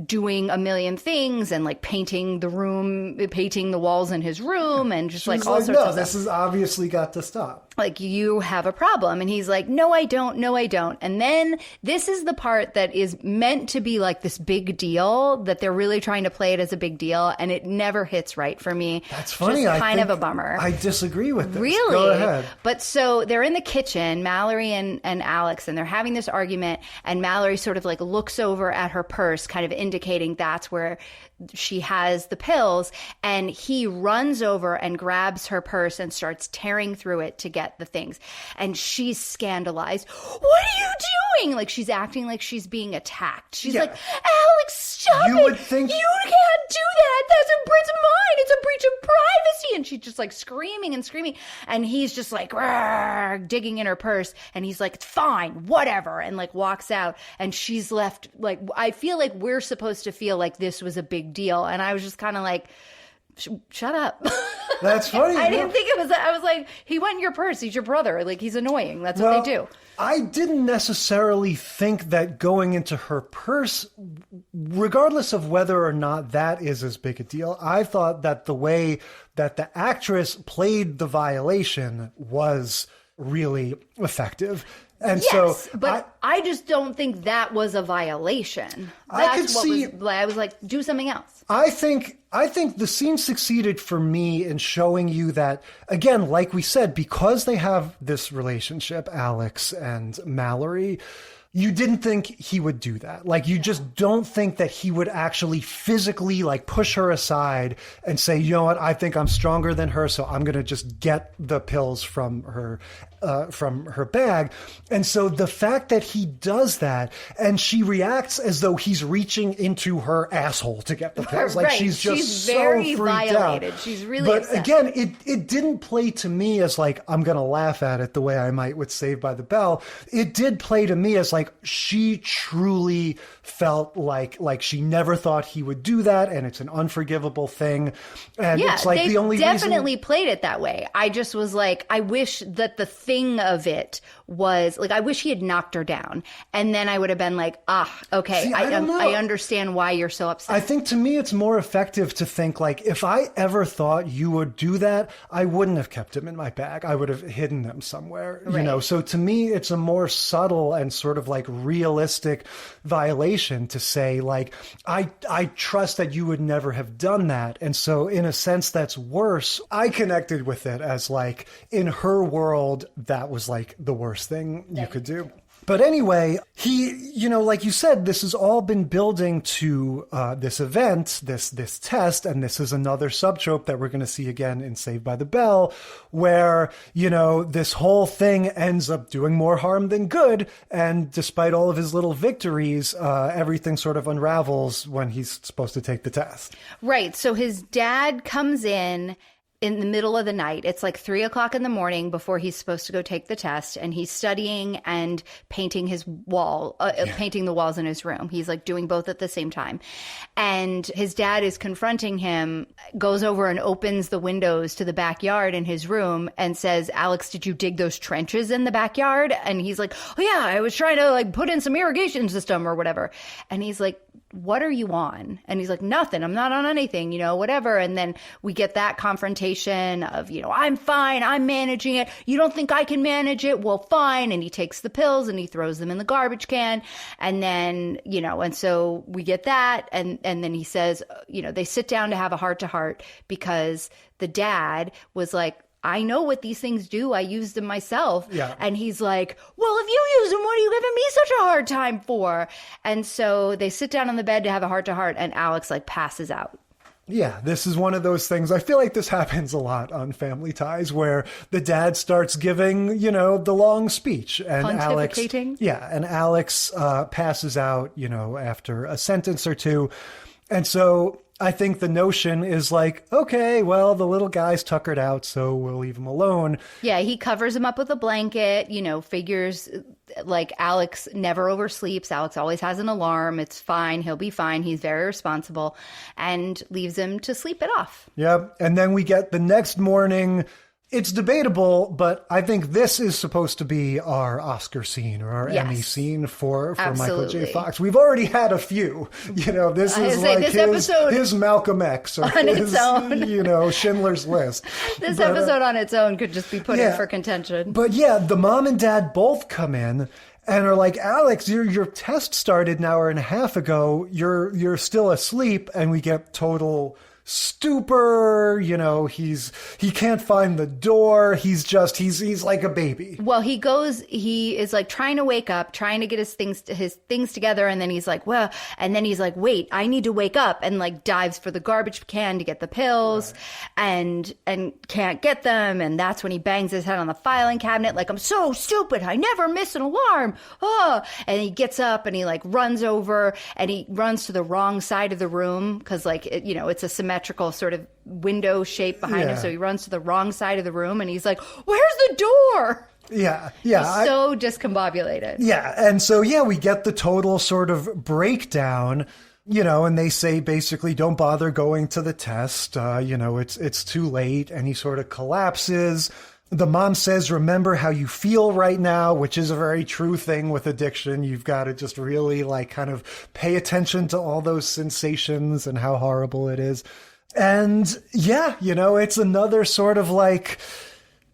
doing a million things and painting the walls in his room and just all sorts of stuff. This has obviously got to stop. You have a problem. And he's like, no, I don't. No, I don't. And then this is the part that is meant to be this big deal, that they're really trying to play it as a big deal. And it never hits right for me. That's funny. Just kind of a bummer. I disagree with this. Really? Go ahead. But so they're in the kitchen, Mallory and Alex, and they're having this argument. And Mallory sort of looks over at her purse, kind of indicating that's where she has the pills. And he runs over and grabs her purse and starts tearing through it to get the things. And she's scandalized. What are you doing? She's acting like she's being attacked. She's like, Alex, stop it. You would think you can't do that. That's a breach of mine. It's a breach of privacy. And she's just screaming and screaming. And he's just digging in her purse. And he's like, fine, whatever. And walks out. And she's left I feel like we're supposed to feel like this was a big deal. And I was just kind of shut up. That's funny. I didn't think it was. I was like, he went in your purse. He's your brother. He's annoying. That's what they do. I didn't necessarily think that going into her purse, regardless of whether or not that is as big a deal, I thought that the way that the actress played the violation was really effective. And yes, but I just don't think that was a violation. I was like, do something else. I think the scene succeeded for me in showing you that, again, like we said, because they have this relationship, Alex and Mallory, you didn't think he would do that. You just don't think that he would actually physically push her aside and say, you know what, I think I'm stronger than her, so I'm going to just get the pills from her. from her bag. And so the fact that he does that and she reacts as though he's reaching into her asshole to get the pills. Like she's just very so freaked violated. out. She's really But upset. again, it didn't play to me as like, I'm going to laugh at it the way I might with Saved by the Bell. It did play to me as like, she truly felt like she never thought he would do that. And it's an unforgivable thing. And it's like they the only definitely reason... played it that way. I just was like, I wish that the thing of it was like, I wish he had knocked her down. And then I would have been like, okay, See, I understand why you're so upset. I think to me, it's more effective to think like, if I ever thought you would do that, I wouldn't have kept him in my bag. I would have hidden them somewhere, you know? So to me, it's a more subtle and sort of like realistic violation to say like, I trust that you would never have done that. And so in a sense, that's worse. I connected with it as like, in her world, that was like the worst thing you could do. But anyway, he, you know, like you said, this has all been building to this event, this test, and this is another subtrope that we're going to see again in Saved by the Bell, where, you know, this whole thing ends up doing more harm than good, and despite all of his little victories, everything sort of unravels when he's supposed to take the test. Right. So his dad comes in the middle of the night. It's like 3:00 in the morning before he's supposed to go take the test, and he's studying and painting his wall, painting the walls in his room. He's like doing both at the same time. And his dad is confronting him, goes over and opens the windows to the backyard in his room and says, Alex, did you dig those trenches in the backyard? And he's like, oh yeah, I was trying to like put in some irrigation system or whatever. And he's like, what are you on? And he's like, nothing. I'm not on anything, you know, whatever. And then we get that confrontation of, you know, I'm fine. I'm managing it. You don't think I can manage it? Well, fine. And he takes the pills and he throws them in the garbage can. And then, you know, and so we get that. And then he says, you know, they sit down to have a heart-to-heart because the dad was like, I know what these things do. I used them myself. Yeah. And he's like, well, if you use them, what are you giving me such a hard time for? And so they sit down on the bed to have a heart-to-heart, and Alex like passes out. Yeah, this is one of those things. I feel like this happens a lot on Family Ties where the dad starts giving, you know, the long speech and Alex passes out, you know, after a sentence or two. And so I think the notion is like, okay, well, the little guy's tuckered out, so we'll leave him alone. Yeah, he covers him up with a blanket, you know, figures like Alex never oversleeps. Alex always has an alarm. It's fine. He'll be fine. He's very responsible, and leaves him to sleep it off. Yep. And then we get the next morning. It's debatable, but I think this is supposed to be our Oscar scene or our Emmy scene for Michael J. Fox. We've already had a few. You know, this is like his Malcolm X or his, you know, Schindler's List. This episode on its own could just be put in for contention. But yeah, the mom and dad both come in and are like, Alex, your test started an hour and a half ago. You're still asleep. And we get total stupor, you know, he can't find the door. He's like a baby. Well, he is like trying to wake up, trying to get his things together. And then he's like, wait, I need to wake up, and like dives for the garbage can to get the pills and can't get them. And that's when he bangs his head on the filing cabinet. Like, I'm so stupid. I never miss an alarm. Oh, and he gets up and he like runs over and he runs to the wrong side of the room. 'Cause like, you know, it's a symmetrical sort of window shape behind him. So he runs to the wrong side of the room and he's like, where's the door? Yeah. He's so discombobulated. Yeah. And so, yeah, we get the total sort of breakdown, you know, and they say basically don't bother going to the test. You know, it's too late. And he sort of collapses. The mom says, remember how you feel right now, which is a very true thing with addiction. You've got to just really like kind of pay attention to all those sensations and how horrible it is. And yeah, you know, it's another sort of like,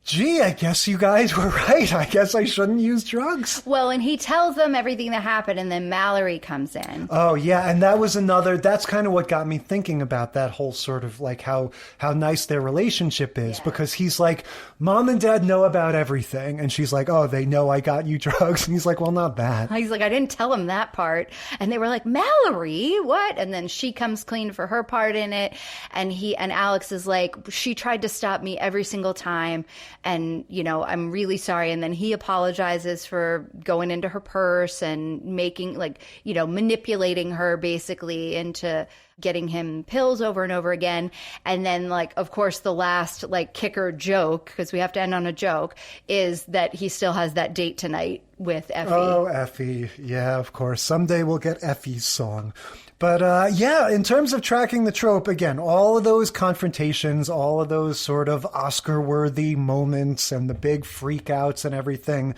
gee, I guess you guys were right. I guess I shouldn't use drugs. Well, and he tells them everything that happened, and then Mallory comes in. Oh, yeah. And that's kind of what got me thinking about that whole sort of like how nice their relationship is, because he's like, Mom and Dad know about everything. And she's like, oh, they know I got you drugs. And he's like, well, not that. He's like, I didn't tell him that part. And they were like, Mallory, what? And then she comes clean for her part in it. And Alex is like, she tried to stop me every single time. and, you know, I'm really sorry. And then he apologizes for going into her purse and making, like, you know, manipulating her basically into getting him pills over and over again. And then, like, of course, the last, like, kicker joke, because we have to end on a joke, is that he still has that date tonight with Effie. Oh, Effie. Yeah, of course. Someday we'll get Effie's song. But yeah, in terms of tracking the trope, again, all of those confrontations, all of those sort of Oscar-worthy moments and the big freakouts and everything.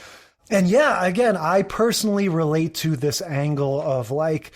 And yeah, again, I personally relate to this angle of, like,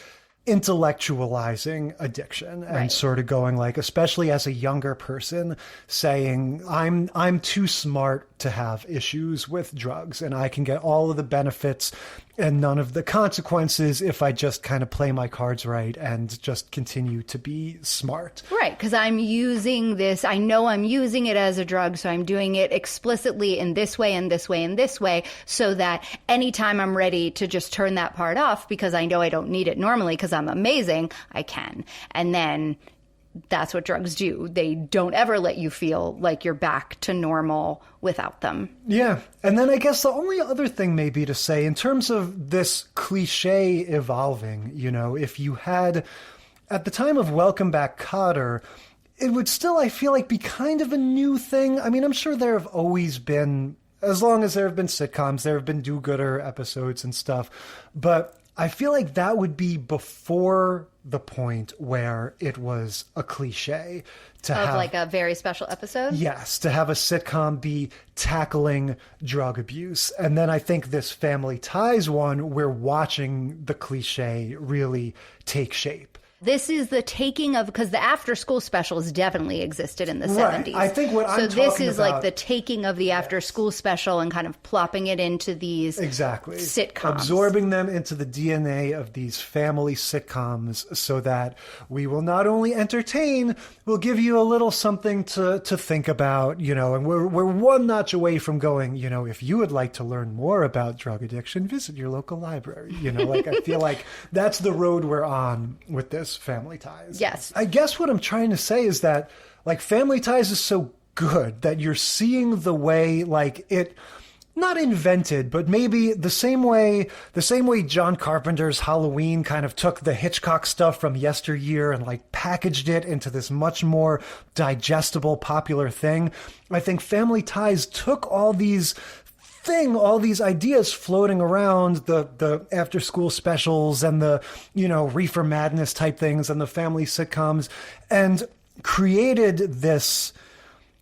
intellectualizing addiction and sort of going, like, especially as a younger person, saying I'm too smart to have issues with drugs and I can get all of the benefits and none of the consequences if I just kind of play my cards right and just continue to be smart. Right, because I'm using this, I know I'm using it as a drug, so I'm doing it explicitly in this way and this way and this way, so that anytime I'm ready to just turn that part off because I know I don't need it normally because I'm amazing, I can. And then that's what drugs do. They don't ever let you feel like you're back to normal without them. Yeah. And then I guess the only other thing maybe to say in terms of this cliche evolving, you know, if you had at the time of Welcome Back, Kotter, it would still, I feel like, be kind of a new thing. I mean, I'm sure there have always been, as long as there have been sitcoms, there have been do-gooder episodes and stuff. But I feel like that would be before the point where it was a cliche to have, like, a very special episode? Yes, to have a sitcom be tackling drug abuse. And then I think this Family Ties one, we're watching the cliche really take shape. This is the taking of, because the after school specials definitely existed in the 70s. I think what I'm talking about. So this is like the taking of the after school special and kind of plopping it into these sitcoms. Absorbing them into the DNA of these family sitcoms so that we will not only entertain, we'll give you a little something to think about, you know, and we're one notch away from going, you know, if you would like to learn more about drug addiction, visit your local library. You know, like, I feel like that's the road we're on with this Family Ties. Yes. I guess what I'm trying to say is that, like, Family Ties is so good that you're seeing the way, like, it not invented, but maybe the same way John Carpenter's Halloween kind of took the Hitchcock stuff from yesteryear and, like, packaged it into this much more digestible, popular thing. I think Family Ties took all these ideas floating around, the after school specials and the, you know, Reefer Madness type things and the family sitcoms, and created this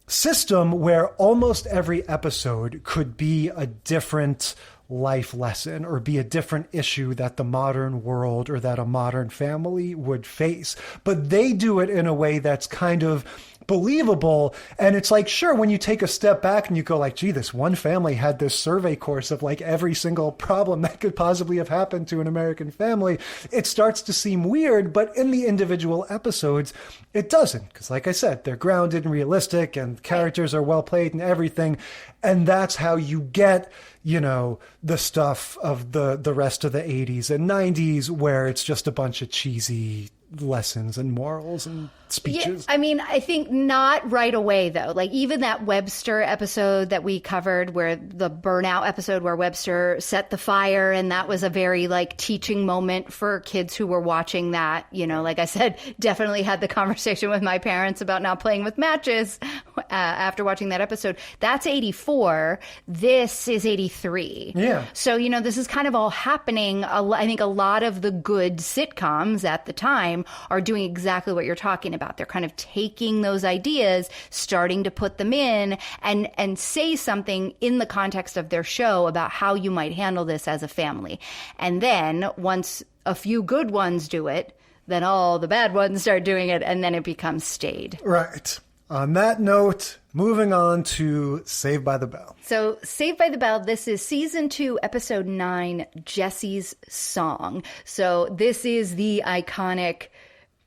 system where almost every episode could be a different life lesson or be a different issue that the modern world or that a modern family would face. But they do it in a way that's kind of believable. And it's like, sure, when you take a step back and you go like, gee, this one family had this survey course of, like, every single problem that could possibly have happened to an American family, it starts to seem weird. But in the individual episodes, it doesn't. Because, like I said, they're grounded and realistic and characters are well played and everything. And that's how you get, you know, the stuff of the rest of the 80s and 90s where it's just a bunch of cheesy lessons and morals and speeches. Yeah, I mean, I think not right away, though. Like, even that Webster episode that we covered, where the burnout episode where Webster set the fire, and that was a very, like, teaching moment for kids who were watching that. You know, like I said, definitely had the conversation with my parents about not playing with matches after watching that episode. That's 84. This is 83. Yeah. So, you know, this is kind of all happening. I think a lot of the good sitcoms at the time are doing exactly what you're talking about. They're kind of taking those ideas, starting to put them in, and say something in the context of their show about how you might handle this as a family. And then once a few good ones do it, then all the bad ones start doing it, and then it becomes stayed. Right. On that note, moving on to Saved by the Bell. So Saved by the Bell, this is season 2, episode 9, Jessie's Song. So this is the iconic,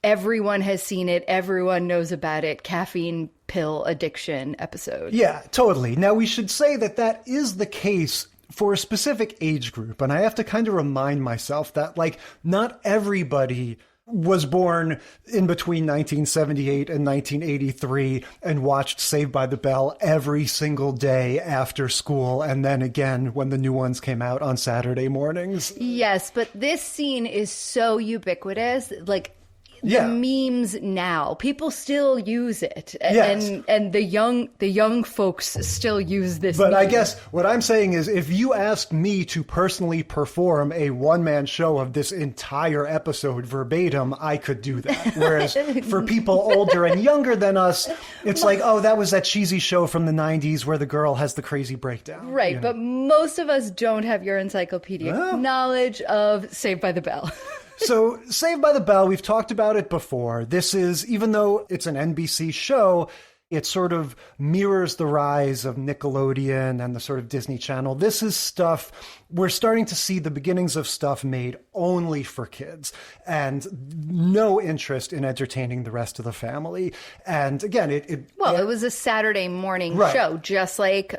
everyone has seen it, everyone knows about it, caffeine pill addiction episode. Yeah, totally. Now, we should say that that is the case for a specific age group. And I have to kind of remind myself that, like, not everybody was born in between 1978 and 1983 and watched Saved by the Bell every single day after school, and then again when the new ones came out on Saturday mornings. Yes, but this scene is so ubiquitous. Like, the memes now, people still use it, and the young folks still use this. But meme. I guess what I'm saying is, if you asked me to personally perform a one-man show of this entire episode verbatim, I could do that. Whereas for people older and younger than us, it's like, oh, that was that cheesy show from the 90s where the girl has the crazy breakdown. Right, you know? But most of us don't have your encyclopedic knowledge of Saved by the Bell. So, Saved by the Bell, we've talked about it before. This is, even though it's an NBC show, it sort of mirrors the rise of Nickelodeon and the sort of Disney Channel. This is stuff, we're starting to see the beginnings of stuff made only for kids and no interest in entertaining the rest of the family. And again, it was a Saturday morning show, just like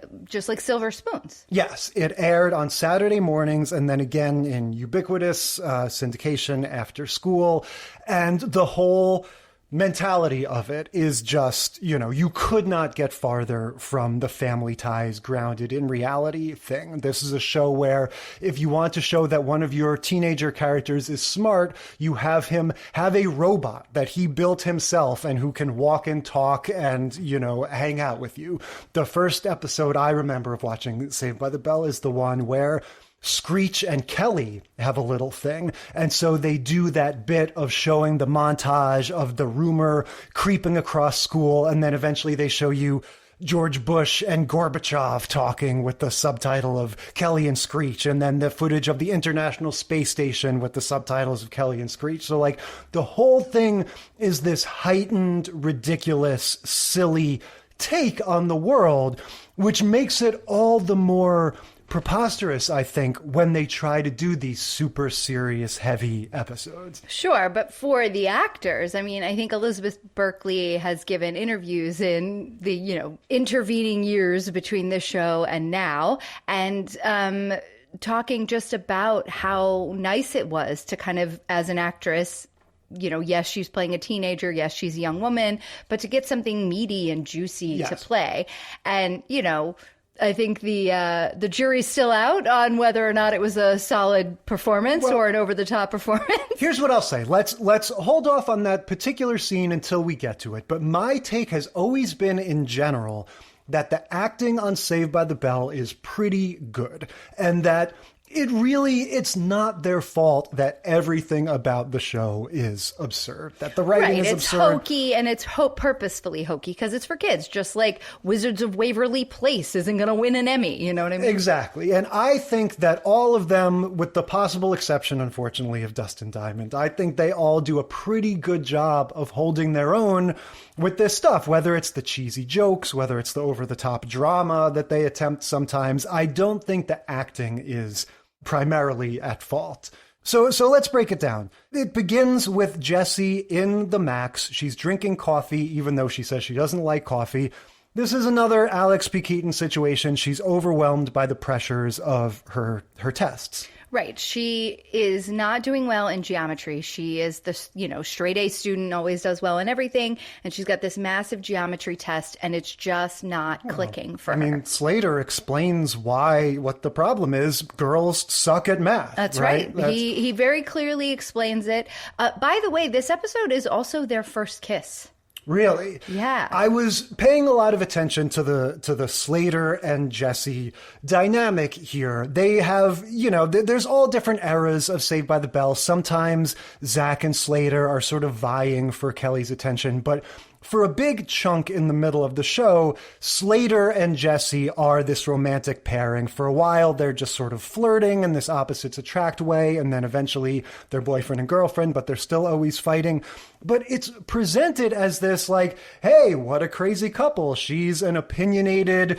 Silver Spoons. Yes, it aired on Saturday mornings and then again in ubiquitous syndication after school. And the whole mentality of it is just, you could not get farther from the family ties grounded in reality thing. This is a show where if you want to show that one of your teenager characters is smart, you have him have a robot that he built himself and who can walk and talk and, hang out with you. The first episode I remember of watching Saved by the Bell is the one where Screech and Kelly have a little thing. And so they do that bit of showing the montage of the rumor creeping across school. And then eventually they show you George Bush and Gorbachev talking with the subtitle of Kelly and Screech. And then the footage of the International Space Station with the subtitles of Kelly and Screech. So like the whole thing is this heightened, ridiculous, silly take on the world, which makes it all the more preposterous, I think, when they try to do these super serious, heavy episodes. Sure, but for the actors, I mean, I think Elizabeth Berkley has given interviews in the, intervening years between this show and now, and talking just about how nice it was to kind of, as an actress, yes, she's playing a teenager. Yes, she's a young woman, but to get something meaty and juicy to play. And, I think the jury's still out on whether or not it was a solid performance or an over-the-top performance. Here's what I'll say. Let's hold off on that particular scene until we get to it. But my take has always been, in general, that the acting on Saved by the Bell is pretty good. And that it's not their fault that everything about the show is absurd, that the writing is absurd. It's hokey, and it's purposefully hokey because it's for kids, just like Wizards of Waverly Place isn't going to win an Emmy, you know what I mean? Exactly. And I think that all of them, with the possible exception, unfortunately, of Dustin Diamond, I think they all do a pretty good job of holding their own with this stuff, whether it's the cheesy jokes, whether it's the over-the-top drama that they attempt sometimes. I don't think the acting is primarily at fault. So let's break it down. It begins with Jessie in the Max. She's drinking coffee, even though she says she doesn't like coffee. This is another Alex P. Keaton situation. She's overwhelmed by the pressures of her tests. Right. She is not doing well in geometry. She is the, straight A student, always does well in everything. And she's got this massive geometry test, and it's just not clicking for her. I mean, Slater explains what the problem is. Girls suck at math. That's right. He very clearly explains it. By the way, this episode is also their first kiss. Really? Yeah. I was paying a lot of attention to the Slater and Jessie dynamic here. They have, there's all different eras of Saved by the Bell. Sometimes Zach and Slater are sort of vying for Kelly's attention, but for a big chunk in the middle of the show, Slater and Jessie are this romantic pairing. For a while, they're just sort of flirting in this opposites attract way, and then eventually they're boyfriend and girlfriend, but they're still always fighting. But it's presented as this like, hey, what a crazy couple. She's an opinionated,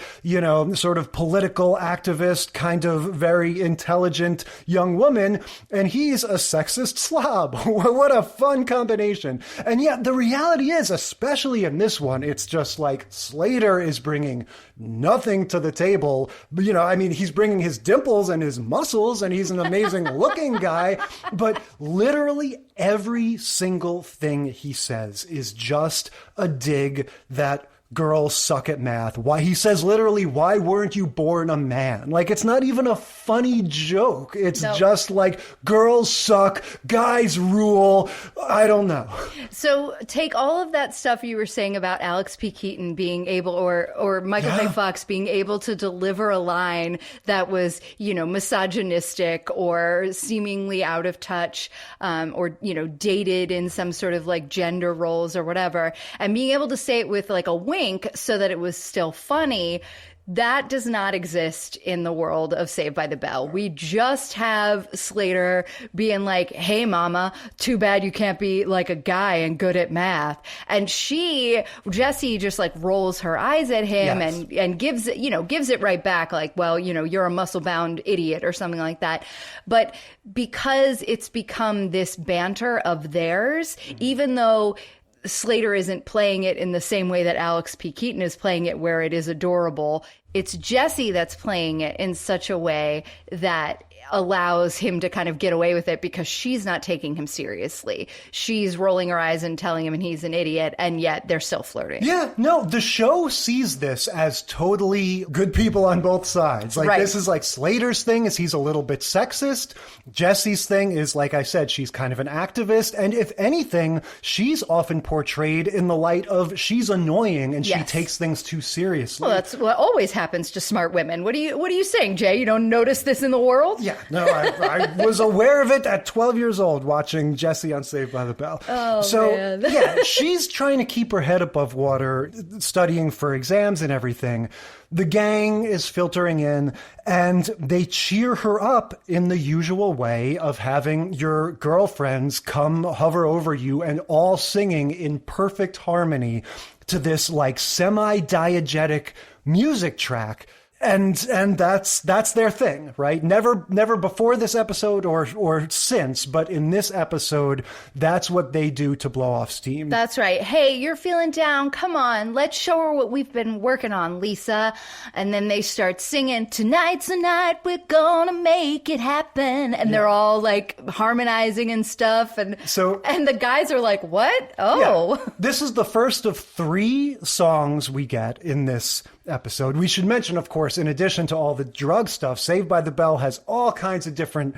sort of political activist, kind of very intelligent young woman, and he's a sexist slob. What a fun combination. And yet the reality is, especially especially in this one, it's just like Slater is bringing nothing to the table. You know, I mean, he's bringing his dimples and his muscles, and he's an amazing looking guy, but literally every single thing he says is just a dig that girls suck at math. Why, he says literally, why weren't you born a man? Like, it's not even a funny joke. It's just like, girls suck, guys rule. I don't know. So take all of that stuff you were saying about Alex P. Keaton being able, or Michael J. Fox being able to deliver a line that was, you know, misogynistic or seemingly out of touch, or, you know, dated in some sort of like gender roles or whatever, and being able to say it with like a wink so that it was still funny. That does not exist in the world of Saved by the Bell. We just have Slater being like, hey, mama, too bad you can't be like a guy and good at math. And Jessie just like rolls her eyes at him and gives it right back. Like, well, you know, you're a muscle bound idiot or something like that. But because it's become this banter of theirs, even though Slater isn't playing it in the same way that Alex P. Keaton is playing it, where it is adorable. It's Jessie that's playing it in such a way that allows him to kind of get away with it because she's not taking him seriously. She's rolling her eyes and telling him he's an idiot, and yet they're still flirting. Yeah, no, the show sees this as totally good people on both sides. Like, this is like Slater's thing is he's a little bit sexist. Jessie's thing is, like I said, she's kind of an activist. And if anything, she's often portrayed in the light of she's annoying and she takes things too seriously. Well, that's what always happens to smart women. What are you saying, Jay? You don't notice this in the world? Yeah. No, I was aware of it at 12 years old watching Jessie on Saved by the Bell. Oh, so, man. Yeah, she's trying to keep her head above water, studying for exams and everything. The gang is filtering in, and they cheer her up in the usual way of having your girlfriends come hover over you and all singing in perfect harmony to this like semi-diegetic music track. And that's their thing, right? Never before this episode or since, but in this episode, that's what they do to blow off steam. That's right. Hey, you're feeling down. Come on, let's show her what we've been working on, Lisa. And then they start singing, tonight's the night we're gonna make it happen. And they're all like harmonizing and stuff. And the guys are like, what? Oh. Yeah. This is the first of 3 songs we get in this episode. We should mention, of course, in addition to all the drug stuff, Saved by the Bell has all kinds of different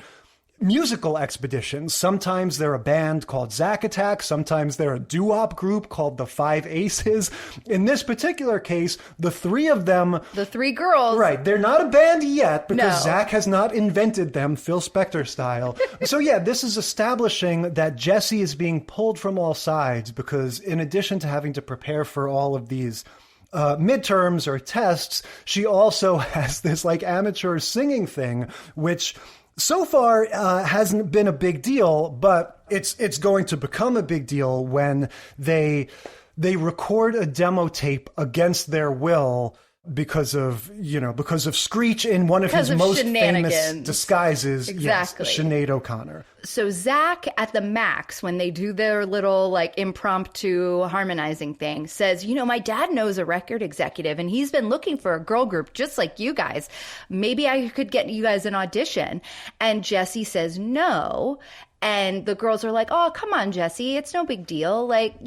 musical expeditions. Sometimes they're a band called Zack Attack. Sometimes they're a doo-wop group called the Five Aces. In this particular case, the 3 of them... The 3 girls. Right. They're not a band yet because Zack has not invented them, Phil Spector style. So yeah, this is establishing that Jessie is being pulled from all sides because in addition to having to prepare for all of these midterms or tests, she also has this like amateur singing thing, which so far hasn't been a big deal, but it's going to become a big deal when they record a demo tape against their will because of Screech in one of his most famous disguises. Exactly. Yes, Sinead O'Connor. So Zack at the Max, when they do their little like impromptu harmonizing thing, says, my dad knows a record executive and he's been looking for a girl group just like you guys. Maybe I could get you guys an audition. And Jessie says no. And the girls are like, oh, come on, Jessie. It's no big deal. Like,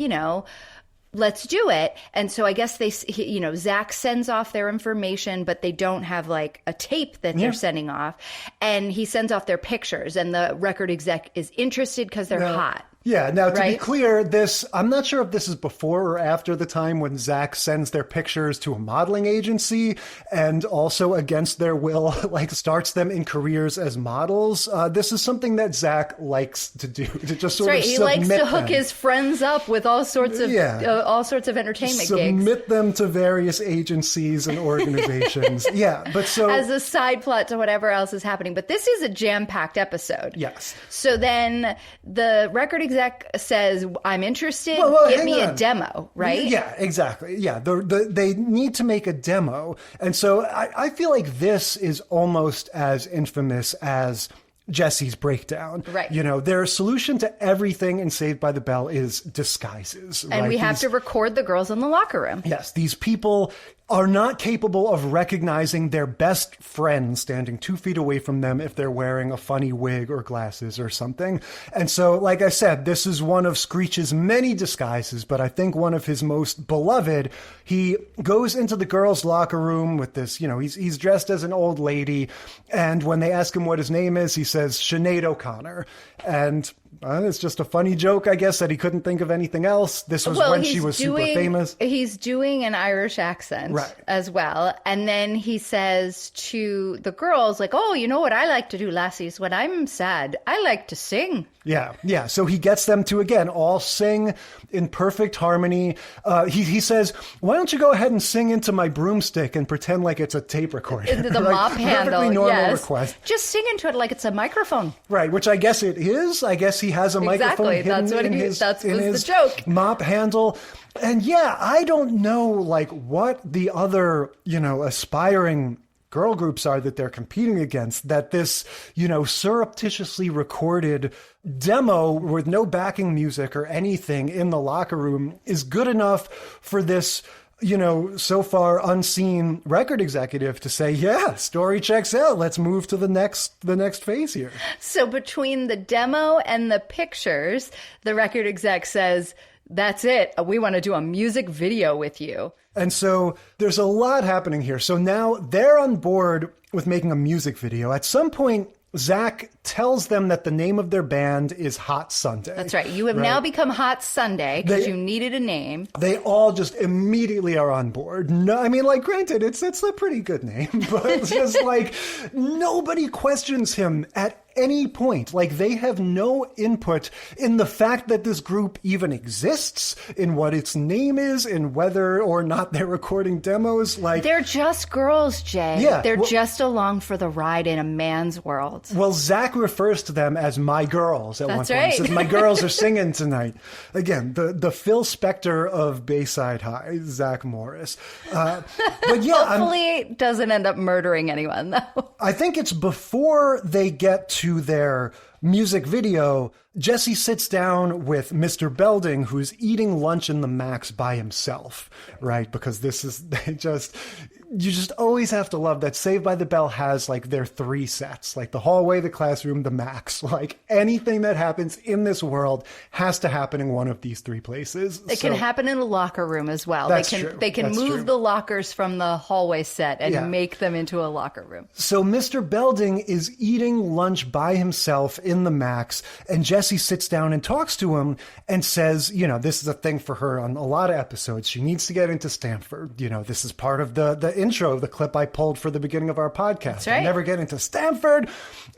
let's do it. And so I guess Zack sends off their information, but they don't have like a tape that they're sending off. And he sends off their pictures and the record exec is interested because they're hot. Yeah. Now, to be clear, I'm not sure if this is before or after the time when Zack sends their pictures to a modeling agency and also against their will, like starts them in careers as models. This is something that Zack likes to do, to just sort of submit He likes to hook his friends up with all sorts of entertainment gigs. Submit them to various agencies and organizations. As a side plot to whatever else is happening. But this is a jam-packed episode. Yes. So then the record exec says, I'm interested, give me a demo, right? Yeah, exactly. Yeah, they need to make a demo. And so I feel like this is almost as infamous as Jessie's breakdown. Right. You know, their solution to everything in Saved by the Bell is disguises. And right? we have to record the girls in the locker room. Yes, these people are not capable of recognizing their best friend standing 2 feet away from them if they're wearing a funny wig or glasses or something. And so, like I said, this is one of Screech's many disguises, but I think one of his most beloved. He goes into the girls' locker room with this, you know, he's dressed as an old lady, and when they ask him what his name is, he says Sinead O'Connor. And it's just a funny joke, I guess, that he couldn't think of anything else. This was when she was super famous. He's doing an Irish accent as well. And then he says to the girls, like, oh, you know what I like to do, lassies? When I'm sad, I like to sing. Yeah. So he gets them to, again, all sing in perfect harmony. He says, why don't you go ahead and sing into my broomstick and pretend like it's a tape recorder? Into the mop handle, perfectly normal request. Just sing into it like it's a microphone. Right, which I guess it is. I guess he has a microphone hidden in his the joke. Mop handle. And yeah, I don't know, like, what the other, you know, aspiring girl groups are that they're competing against, that this, you know, surreptitiously recorded demo with no backing music or anything in the locker room is good enough for this, you know, so far unseen record executive to say, yeah, story checks out. Let's move to the next phase here. So between the demo and the pictures, the record exec says, that's it. We want to do a music video with you. And so there's a lot happening here. So now they're on board with making a music video. At some point, Zach tells them that the name of their band is Hot Sunday. That's right. You have now become Hot Sunday because you needed a name. They all just immediately are on board. No, I mean, like, granted, it's a pretty good name, but it's just like nobody questions him at any point. Like, they have no input in the fact that this group even exists, in what its name is, in whether or not they're recording demos. Like, they're just girls, Jay. Yeah, they're just along for the ride in a man's world. Well, Zach refers to them as my girls at one point. Right. He says, my girls are singing tonight. Again, the Phil Spector of Bayside High, Zach Morris. But yeah, hopefully it doesn't end up murdering anyone, though. I think it's before they get to their music video, Jessie sits down with Mr. Belding, who's eating lunch in the Max by himself, right? Because this is, you just always have to love that Saved by the Bell has like their 3 sets, like the hallway, the classroom, the Max. Like anything that happens in this world has to happen in one of these 3 places. It can happen in a locker room as well. That's true. True. They can move the lockers from the hallway set and make them into a locker room. So Mr. Belding is eating lunch by himself in the Max, and Jessie sits down and talks to him and says, you know, this is a thing for her on a lot of episodes. She needs to get into Stanford. You know, this is part of the intro of the clip I pulled for the beginning of our podcast. That's right. I never get into Stanford.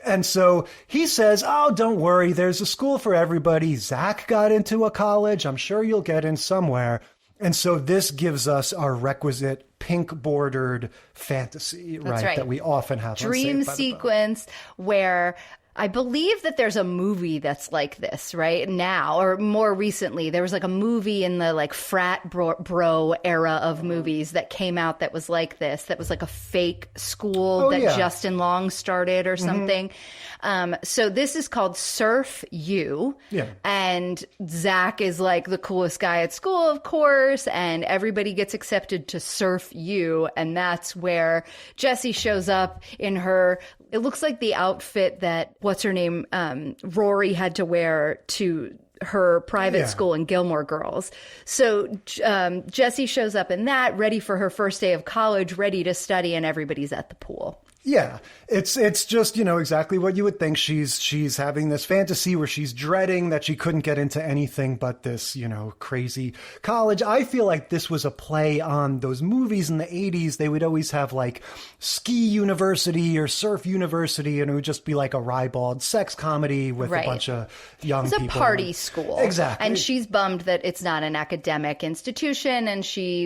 And so he says, oh, don't worry. There's a school for everybody. Zach got into a college. I'm sure you'll get in somewhere. And so this gives us our requisite pink bordered fantasy, right? That we often have. Dream sequence where I believe that there's a movie that's like this right now, or more recently, there was like a movie in the like frat bro era of movies that came out that was like this, that was like a fake school Justin Long started or something. So this is called Surf U. Yeah. And Zach is like the coolest guy at school, of course, and everybody gets accepted to Surf U. And that's where Jessie shows up in her, it looks like the outfit that, what's her name, Rory had to wear to her private school in Gilmore Girls. So Jessie shows up in that, ready for her first day of college, ready to study, and everybody's at the pool. Yeah, it's just, you know, exactly what you would think. She's having this fantasy where she's dreading that she couldn't get into anything but this, you know, crazy college. I feel like this was a play on those movies in the 80s. They would always have like Ski University or Surf University, and it would just be like a ribald sex comedy with a bunch of young people. It's a party school. Exactly. And she's bummed that it's not an academic institution, and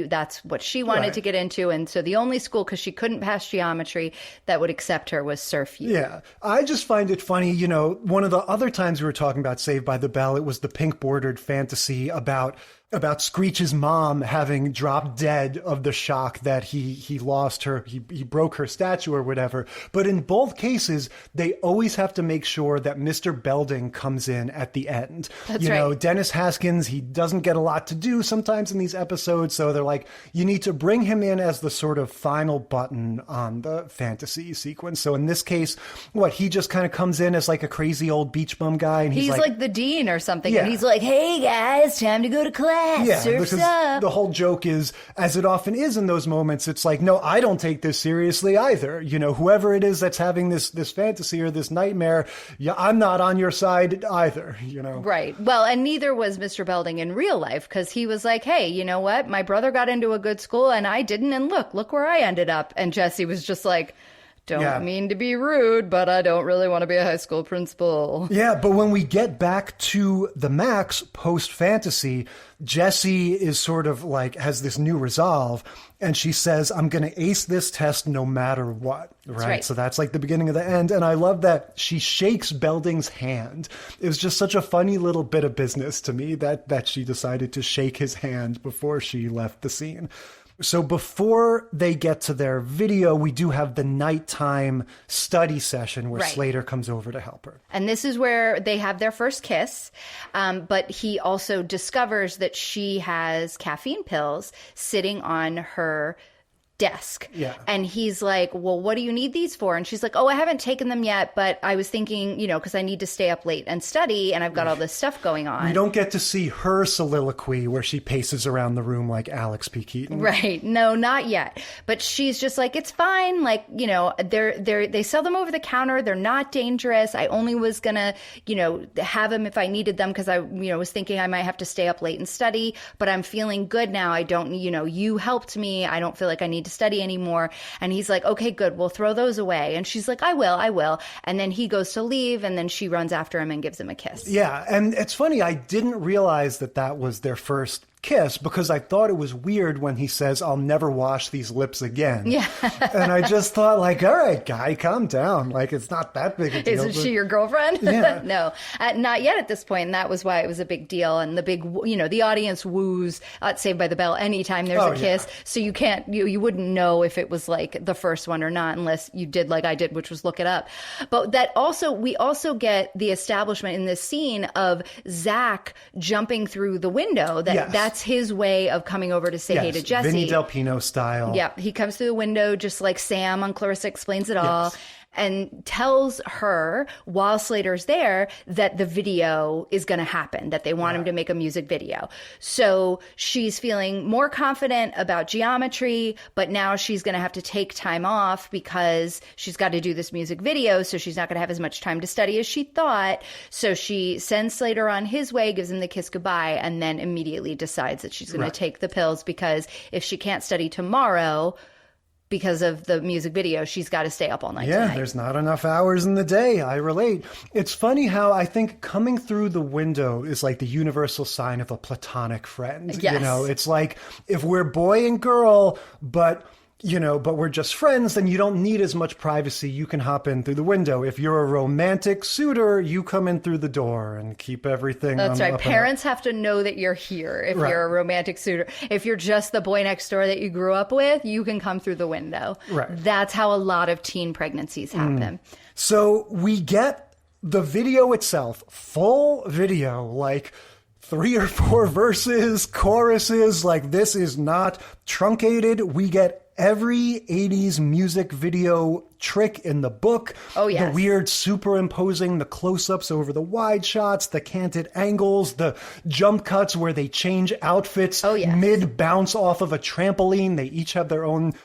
that's what she wanted to get into. And so the only school, because she couldn't pass geometry, that would accept her was Surf U. Yeah. I just find it funny, you know, one of the other times we were talking about Saved by the Bell, it was the pink bordered fantasy about about Screech's mom having dropped dead of the shock that he lost her, he broke her statue or whatever. But in both cases, they always have to make sure that Mr. Belding comes in at the end. That's right. Dennis Haskins, he doesn't get a lot to do sometimes in these episodes, so they're like, you need to bring him in as the sort of final button on the fantasy sequence. So in this case, he just kind of comes in as like a crazy old beach bum guy, and he's like the dean or something, and he's like, hey guys, time to go to class. Yeah, Surf's because up. the whole joke is, as it often is in those moments, it's like, no, I don't take this seriously either. Whoever it is that's having this fantasy or this nightmare, I'm not on your side either, Right. Well, and neither was Mr. Belding in real life, because he was like, hey, you know what? My brother got into a good school and I didn't, and look where I ended up. And Jessie was just like, don't mean to be rude, but I don't really want to be a high school principal. Yeah, but when we get back to the Max post-fantasy, Jessie is sort of like, has this new resolve, and she says, I'm going to ace this test no matter what, right? So that's like the beginning of the end, and I love that she shakes Belding's hand. It was just such a funny little bit of business to me that she decided to shake his hand before she left the scene. So before they get to their video, we do have the nighttime study session where Slater comes over to help her. And this is where they have their first kiss. But he also discovers that she has caffeine pills sitting on her desk. Yeah. And he's like, well, what do you need these for? And she's like, oh, I haven't taken them yet, but I was thinking, because I need to stay up late and study, and I've got all this stuff going on. We don't get to see her soliloquy where she paces around the room like Alex P. Keaton. Right. No, not yet. But she's just like, it's fine. Like, they sell them over the counter. They're not dangerous. I only was going to, have them if I needed them because I, was thinking I might have to stay up late and study, but I'm feeling good now. I don't, you helped me. I don't feel like I need to study anymore. And he's like, okay, good, we'll throw those away. And she's like, I will. And then he goes to leave, and then she runs after him and gives him a kiss. Yeah, and it's funny, I didn't realize that was their first kiss, because I thought it was weird when he says, I'll never wash these lips again. Yeah. And I just thought, like, all right, guy, calm down. Like, it's not that big a deal. Isn't she your girlfriend? Yeah. No, not yet at this point. And that was why it was a big deal. And the big, the audience woos at Saved by the Bell anytime there's a kiss. Yeah. So you can't, you wouldn't know if it was like the first one or not unless you did like I did, which was look it up. But that also, we also get the establishment in this scene of Zach jumping through the window. That's his way of coming over to say hey to Jessie. Vinny Del Pino style. Yeah, he comes through the window just like Sam on Clarissa Explains It All. Yes. And tells her while Slater's there that the video is going to happen, that they want him to make a music video. So she's feeling more confident about geometry, but now she's going to have to take time off because she's got to do this music video. So she's not going to have as much time to study as she thought. So she sends Slater on his way, gives him the kiss goodbye, and then immediately decides that she's going to take the pills because if she can't study tomorrow, because of the music video, she's got to stay up all night tonight. There's not enough hours in the day. I relate. It's funny how I think coming through the window is like the universal sign of a platonic friend. Yes. It's like if we're boy and girl, but we're just friends, then you don't need as much privacy. You can hop in through the window. If you're a romantic suitor, you come in through the door and keep everything. That's right. Parents have to know that you're here if you're a romantic suitor. If you're just the boy next door that you grew up with, you can come through the window. Right. That's how a lot of teen pregnancies happen. So we get the video itself, full video, like 3 or 4 verses, choruses, like this is not truncated. We get every 80s music video trick in the book. Oh, yes. The weird superimposing, the close-ups over the wide shots, the canted angles, the jump cuts where they change outfits mid-bounce off of a trampoline. They each have their own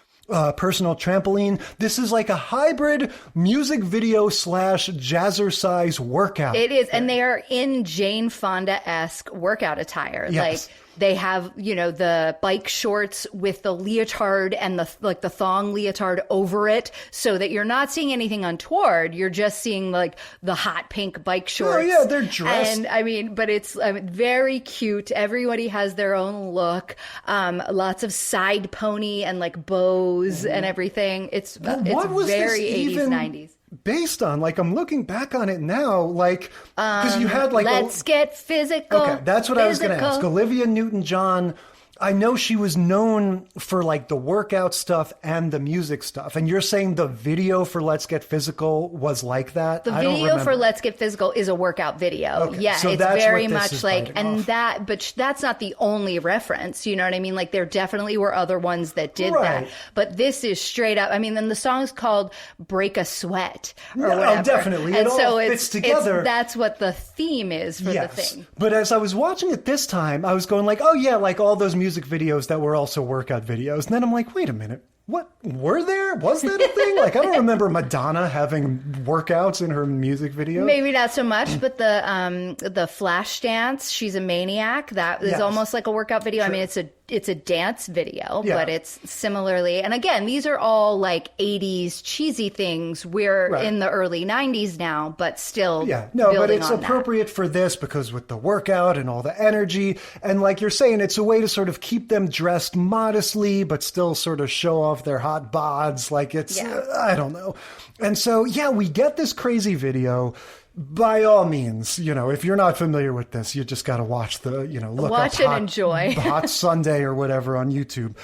personal trampoline. This is like a hybrid music video / jazzercise workout. It is. And they are in Jane Fonda-esque workout attire. Yes. Like they have, the bike shorts with the leotard and the thong leotard over it so that you're not seeing anything untoward. You're just seeing like the hot pink bike shorts. Oh yeah, they're dressed. And but it's very cute. Everybody has their own look. Lots of side pony and like bows and everything. It's very 80s, 90s. based on? Like, I'm looking back on it now, like, because you had like... Let's get physical. Okay, that's what I was going to ask. Olivia Newton-John, I know she was known for like the workout stuff and the music stuff. And you're saying the video for Let's Get Physical was like that? The video for Let's Get Physical is a workout video. Okay, yeah, so it's that's very what this much is like, biting off. but that's not the only reference. You know what I mean? Like, there definitely were other ones that did Right. that. But this is straight up. I mean, then the song's called Break a Sweat or Yeah, oh, whatever. definitely. It And all so fits together. That's what the theme is for the thing. But as I was watching it this time, I was going like, oh yeah, like all those music videos that were also workout videos. And then I'm like, wait a minute. What were there? Was that a thing? Like, I don't remember Madonna having workouts in her music videos. Maybe not so much, but the flash dance, She's a Maniac, that is almost like a workout video. Sure. I mean, it's a dance video, Yeah. but it's similarly. And again, these are all like 80s cheesy things. We're in the early 90s now, but still Yeah, no, but it's on that. appropriate for this because with the workout and all the energy, and like you're saying, it's a way to sort of keep them dressed modestly, but still sort of show off their hot bods. Like it's, I don't know. And so, yeah, we get this crazy video. By all means, you know, if you're not familiar with this, you just got to watch the, you know, look Watch up and enjoy. Hot Sunday or whatever on YouTube.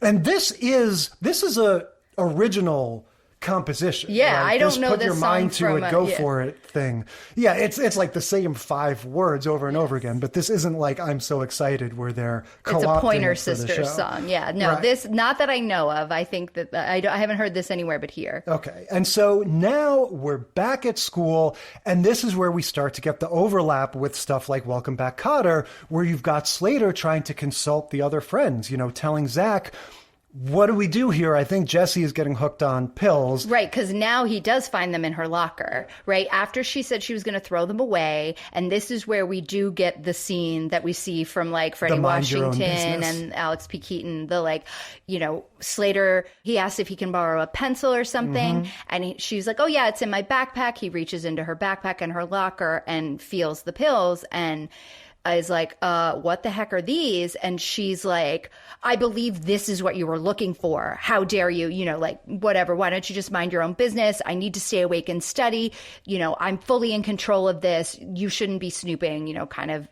And this is a original composition. Yeah, right? I don't know put this your song mind to from it, a- go yeah. for it thing. Yeah, it's like the same 5 words over and over again, but this isn't like I'm so excited where they're co-opting It's a Pointer it for the Sisters show. song. Yeah, no, Right. this, not that I know of. I think that I haven't heard this anywhere but here. Okay, and so now we're back at school, and this is where we start to get the overlap with stuff like Welcome Back, Kotter, where you've got Slater trying to consult the other friends, you know, telling Zach, what do we do here? I think Jessie is getting hooked on pills. Right, because now he does find them in her locker, right? After she said she was going to throw them away. And this is where we do get the scene that we see from like Freddie mind your own Washington business. and Alex P. Keaton. The like, you know, Slater, he asks if he can borrow a pencil or something. And she's like, oh yeah, it's in my backpack. He reaches into her backpack and her locker and feels the pills and is like, what the heck are these? And she's like, I believe this is what you were looking for. How dare you? You know, like, whatever. Why don't you just mind your own business? I need to stay awake and study. You know, I'm fully in control of this. You shouldn't be snooping, you know, kind of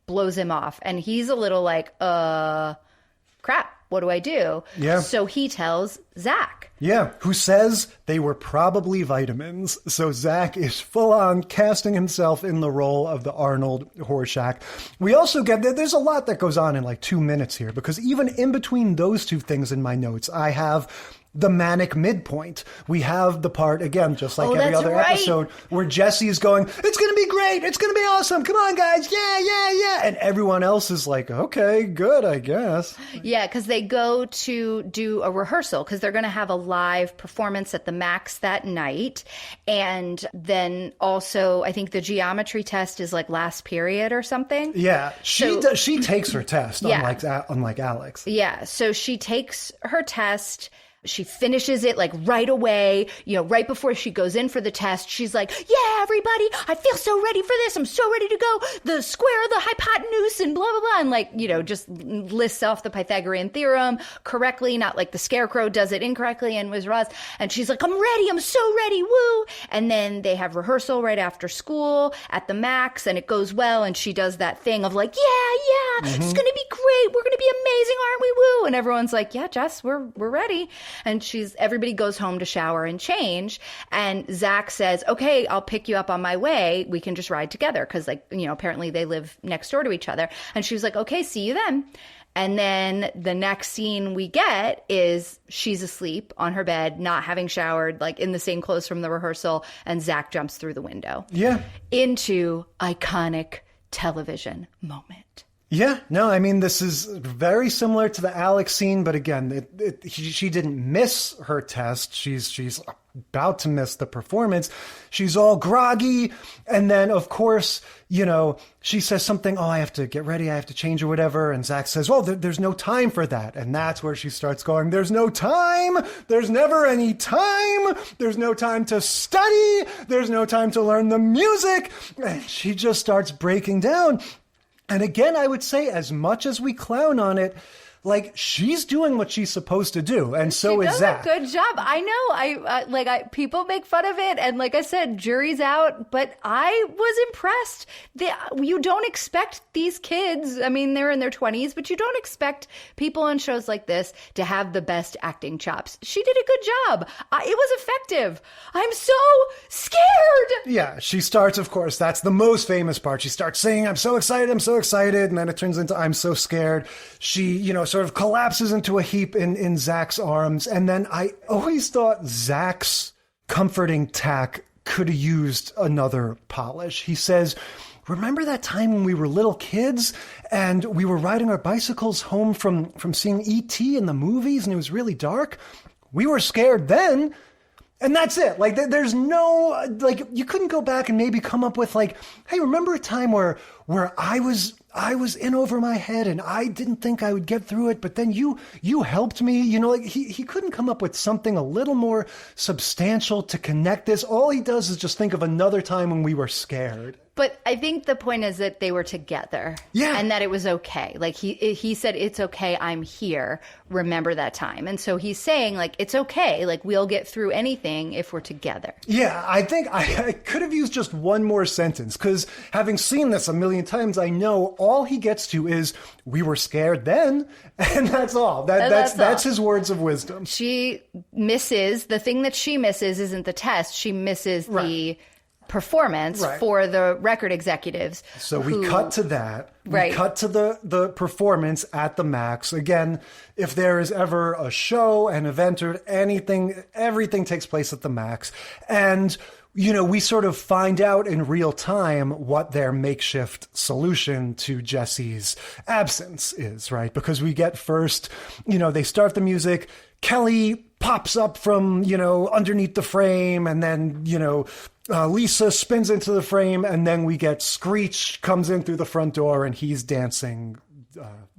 blows him off. And he's a little like, crap, what do I do? Yeah. So he tells Zach. Yeah, who says they were probably vitamins. So Zach is full on casting himself in the role of the Arnold Horshack. We also get that there's a lot that goes on in like 2 minutes here, because even in between those two things in my notes, I have the manic midpoint. We have the part, again, just like every that's other right. episode, where Jesse is going, it's going to be great. It's going to be awesome. Come on, guys. Yeah, yeah, yeah. And everyone else is like, okay, good, I guess. Yeah, because they go to do a rehearsal because they're going to have a live performance at the Max that night. And then also, I think the geometry test is like last period or something. Yeah, she takes her test, Yeah. unlike Alex. Yeah, so she takes her test. She finishes it like right away, you know, right before she goes in for the test. She's like, yeah, everybody, I feel so ready for this. I'm so ready to go. The square, the hypotenuse, and blah, blah, blah. And like, you know, just lists off the Pythagorean theorem correctly, not like the scarecrow does it incorrectly and was Roz. And she's like, I'm ready. I'm so ready. Woo. And then they have rehearsal right after school at the Max, and it goes well. And she does that thing of like, yeah, it's going to be great. We're going to be amazing, aren't we? Woo. And everyone's like, yeah, Jess, we're ready. And everybody goes home to shower and change. And Zach says, okay, I'll pick you up on my way. We can just ride together. Cause like, you know, apparently they live next door to each other. And she was like, okay, see you then. And then the next scene we get is she's asleep on her bed, not having showered, like in the same clothes from the rehearsal. And Zach jumps through the window. Yeah. Into iconic television moment. Yeah, no, I mean, this is very similar to the Alex scene, but again, she didn't miss her test. She's about to miss the performance. She's all groggy. And then, of course, you know, she says something, oh, I have to get ready, I have to change or whatever. And Zach says, well, there's no time for that. And that's where she starts going, there's no time. There's never any time. There's no time to study. There's no time to learn the music. And she just starts breaking down. And again, I would say, as much as we clown on it, like, she's doing what she's supposed to do, and so is Zach. She does a good job. I know. People make fun of it, and like I said, jury's out, but I was impressed. You don't expect these kids, I mean, they're in their 20s, but you don't expect people on shows like this to have the best acting chops. She did a good job. It was effective. I'm so scared. Yeah, she starts, of course, that's the most famous part. She starts saying, I'm so excited, and then it turns into, I'm so scared. She, sort of collapses into a heap in Zach's arms. And then I always thought Zach's comforting tack could have used another polish. He says, remember that time when we were little kids and we were riding our bicycles home from seeing E.T. in the movies and it was really dark? We were scared then. And that's it. Like, there's no, like, you couldn't go back and maybe come up with, like, hey, remember a time where I was in over my head and I didn't think I would get through it, but then you helped me. Like, he couldn't come up with something a little more substantial to connect this. All he does is just think of another time when we were scared. But I think the point is that they were together. Yeah. And that it was okay. Like, he said, it's okay, I'm here. Remember that time. And so he's saying, like, it's okay. Like, we'll get through anything if we're together. Yeah, I think I could have used just one more sentence, because having seen this a million times, I know all he gets to is, we were scared then, and that's all. That's his words of wisdom. She misses, the thing that she misses isn't the test. She misses the performance for the record executives. So we cut to that. We cut to the performance at the Max. Again, if there is ever a show, an event, or anything, everything takes place at the Max. And we sort of find out in real time what their makeshift solution to Jessie's absence is, right? Because we get first, they start the music, Kelly pops up from, underneath the frame, and then, Lisa spins into the frame, and then we get Screech comes in through the front door, and he's dancing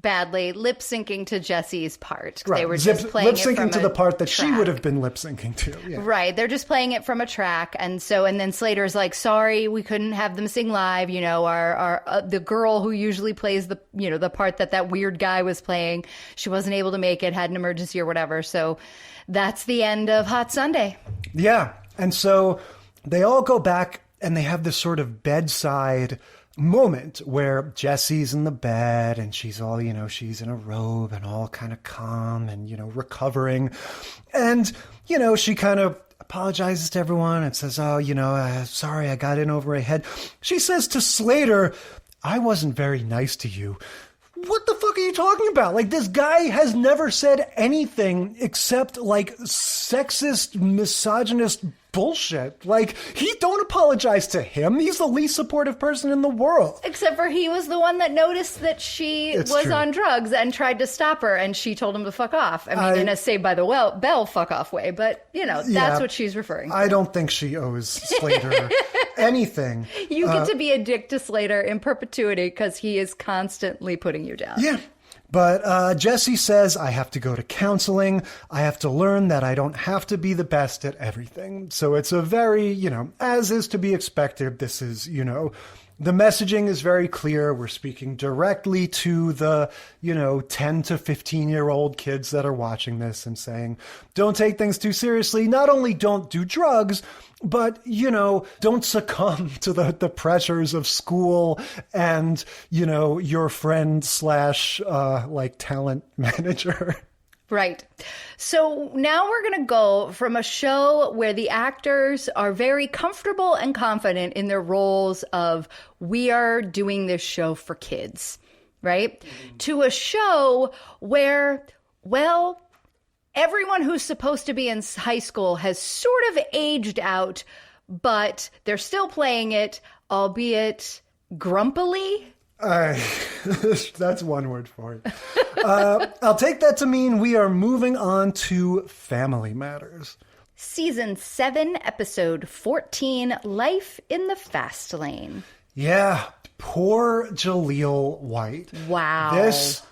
badly, lip syncing to Jessie's part. Right. They were just playing lip syncing to the part that track. She would have been lip syncing to. Yeah. Right. They're just playing it from a track, and then Slater's like, "Sorry, we couldn't have them sing live. Our the girl who usually plays the part that weird guy was playing, she wasn't able to make it, had an emergency or whatever." So that's the end of Hot Sunday. Yeah, and so they all go back and they have this sort of bedside moment where Jessie's in the bed and she's all, she's in a robe and all kind of calm and, recovering. And, she kind of apologizes to everyone and says, sorry, I got in over my head. She says to Slater, I wasn't very nice to you. What the fuck are you talking about? Like, this guy has never said anything except, like, sexist, misogynist bullshit. Like, don't apologize to him. He's the least supportive person in the world. Except for he was the one that noticed that she was on drugs and tried to stop her, and she told him to fuck off. I mean, in a Saved by the Bell fuck off way, but, that's what she's referring to. I don't think she owes Slater anything. You get to be a dick to Slater in perpetuity because he is constantly putting you down. Yeah. But Jessie says, I have to go to counseling. I have to learn that I don't have to be the best at everything. So it's a very, as is to be expected, this is, the messaging is very clear. We're speaking directly to the, 10 to 15-year-old kids that are watching this and saying, don't take things too seriously. Not only don't do drugs, but, don't succumb to the pressures of school and, your friend / talent manager. Right. So now we're going to go from a show where the actors are very comfortable and confident in their roles of, we are doing this show for kids, right? To a show where, everyone who's supposed to be in high school has sort of aged out, but they're still playing it, albeit grumpily. That's one word for it. I'll take that to mean we are moving on to Family Matters. Season 7, episode 14, Life in the Fast Lane. Yeah, poor Jaleel White. Wow. This,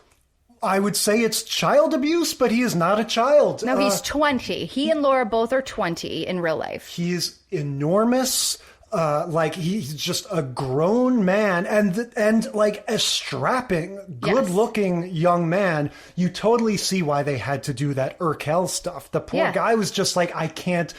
I would say it's child abuse, but he is not a child. No, he's 20. He and Laura both are 20 in real life. He's enormous. like he's just a grown man and like a strapping, good-looking young man. You totally see why they had to do that Urkel stuff. The poor guy was just like, I can't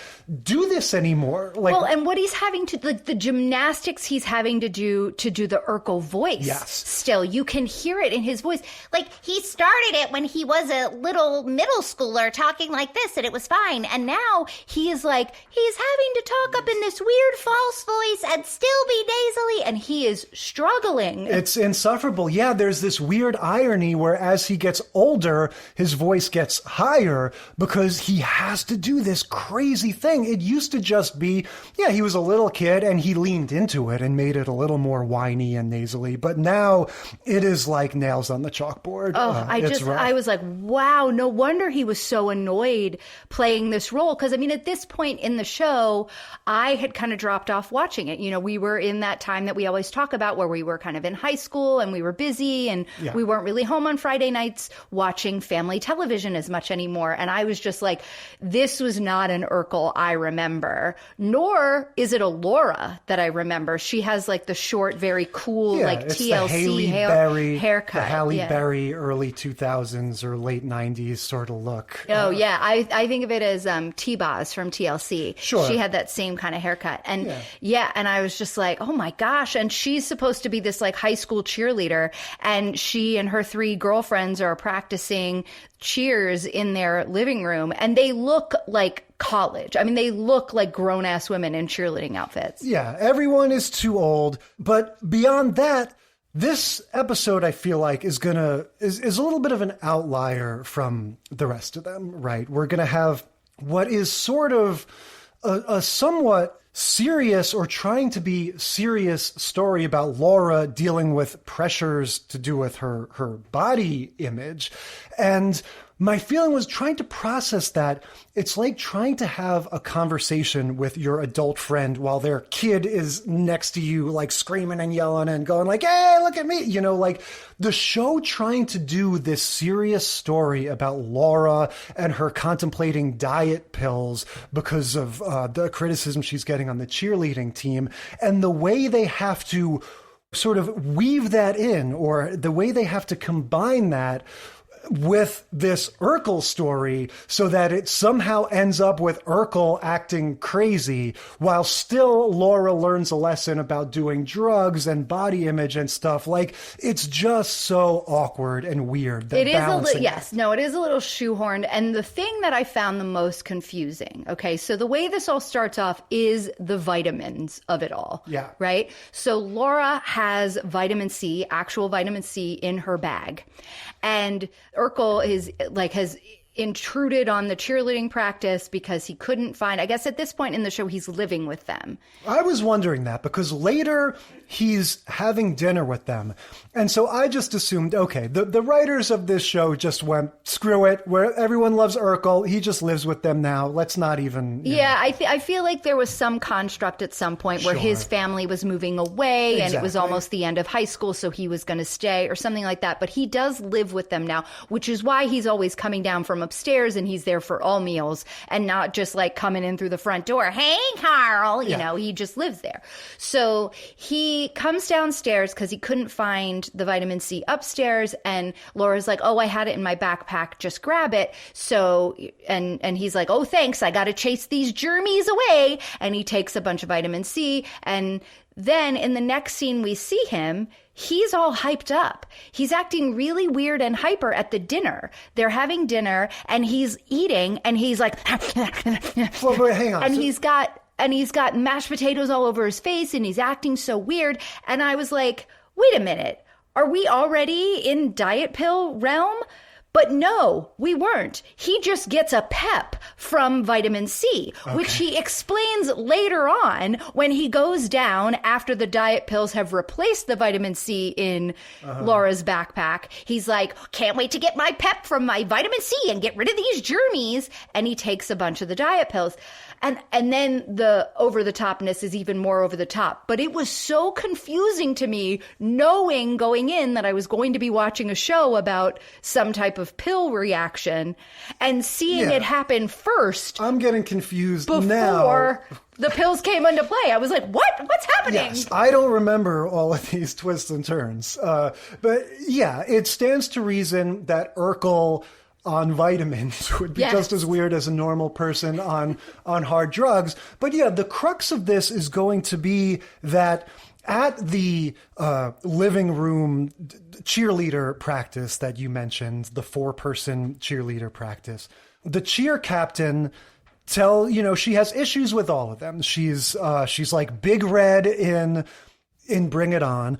do this anymore. Like, well, and what he's having to, like the gymnastics he's having to do the Urkel voice. Yes. Still, you can hear it in his voice. Like, he started it when he was a little middle schooler talking like this, and it was fine. And now he is like, he's having to talk up in this weird false voice and still be nasally, and he is struggling. It's insufferable. Yeah, there's this weird irony where as he gets older, his voice gets higher because he has to do this crazy thing. It used to just be, he was a little kid and he leaned into it and made it a little more whiny and nasally. But now it is like nails on the chalkboard. I was like, wow, no wonder he was so annoyed playing this role. Because, I mean, at this point in the show, I had kind of dropped off watching it. You know, we were in that time that we always talk about where we were kind of in high school and we were busy and we weren't really home on Friday nights watching family television as much anymore. And I was just like, this was not an Urkel I remember, nor is it a Laura that I remember. She has like the short, very cool, like TLC haircut. The Halle Berry early 2000s or late 90s sort of look. Oh, I think of it as T-Boz from TLC. Sure. She had that same kind of haircut. And and I was just like, oh my gosh. And she's supposed to be this like high school cheerleader. And she and her 3 girlfriends are practicing cheers in their living room. And they look like college. I mean, they look like grown-ass women in cheerleading outfits. Yeah, everyone is too old. But beyond that, this episode, I feel like, is a little bit of an outlier from the rest of them, right? We're going to have what is sort of a somewhat serious or trying to be serious story about Laura dealing with pressures to do with her body image. And my feeling was trying to process that. It's like trying to have a conversation with your adult friend while their kid is next to you, like screaming and yelling and going like, hey, look at me. You know, like the show trying to do this serious story about Laura and her contemplating diet pills because of the criticism she's getting on the cheerleading team, and the way they have to sort of weave that in, or the way they have to combine that with this Urkel story so that it somehow ends up with Urkel acting crazy while still Laura learns a lesson about doing drugs and body image and stuff. Like, it's just so awkward and weird. It is a little, it is a little shoehorned. And the thing that I found the most confusing, okay, so the way this all starts off is the vitamins of it all. Yeah. Right? So Laura has vitamin C, actual vitamin C in her bag. And Urkel has intruded on the cheerleading practice because he couldn't find, I guess at this point in the show, he's living with them. I was wondering that because later he's having dinner with them. And so I just assumed, okay, the writers of this show just went, screw it, where everyone loves Urkel. He just lives with them now. Let's not even. I feel like there was some construct at some point where his family was moving away and it was almost the end of high school. So he was going to stay or something like that. But he does live with them now, which is why he's always coming down from upstairs and he's there for all meals and not just like coming in through the front door. Hey, Carl, you know, he just lives there. So he comes downstairs because he couldn't find the vitamin C upstairs, and Laura's like, oh, I had it in my backpack, just grab it. So, and he's like, oh, thanks, I got to chase these germies away. And he takes a bunch of vitamin C, and then in the next scene we see him, he's all hyped up. He's acting really weird and hyper at the dinner. They're having dinner and he's eating and he's like, well, hang on. And he's got mashed potatoes all over his face and he's acting so weird. And I was like, wait a minute, are we already in diet pill realm? But no, we weren't. He just gets a pep from vitamin C, which he explains later on when he goes down after the diet pills have replaced the vitamin C in Laura's backpack. He's like, can't wait to get my pep from my vitamin C and get rid of these germies. And he takes a bunch of the diet pills. And then the over-the-topness is even more over the top. But it was so confusing to me, knowing going in that I was going to be watching a show about some type of pill reaction and seeing it happen first. I'm getting confused before now. The pills came into play. I was like, what? What's happening? Yes, I don't remember all of these twists and turns. But yeah, it stands to reason that Urkel on vitamins would be just as weird as a normal person on hard drugs. But yeah, the crux of this is going to be that at the living room cheerleader practice that you mentioned, the 4-person cheerleader practice, the cheer captain she has issues with all of them. She's like Big Red in Bring It On.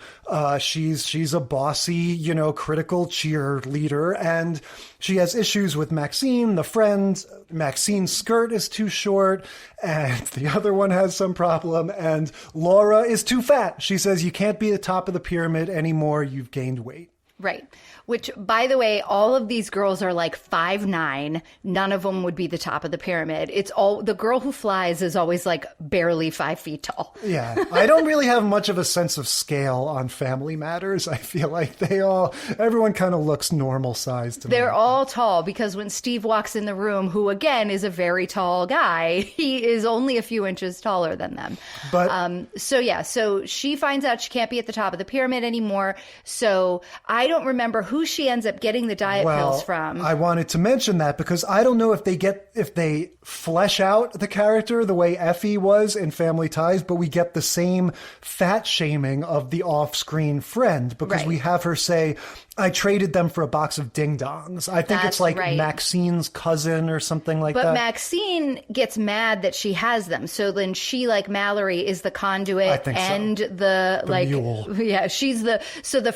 She's a bossy, critical cheerleader, and she has issues with Maxine, the friend. Maxine's skirt is too short, and the other one has some problem, and Laura is too fat. She says, you can't be the top of the pyramid anymore. You've gained weight. Right. Which, by the way, all of these girls are like 5'9". None of them would be the top of the pyramid. It's all the girl who flies is always like barely 5 feet tall. Yeah. I don't really have much of a sense of scale on Family Matters. I feel like everyone kind of looks normal sized to me. They're all tall because when Steve walks in the room, who again is a very tall guy, he is only a few inches taller than them. But so she finds out she can't be at the top of the pyramid anymore. So I don't remember who she ends up getting the diet pills from. I wanted to mention that because I don't know if they flesh out the character the way Effie was in Family Ties, but we get the same fat shaming of the off-screen friend because we have her say, I traded them for a box of ding-dongs. I think it's like Maxine's cousin or something like that. But Maxine gets mad that she has them. So then she, like Mallory, is the conduit. I think and so. the mule. Yeah, she's the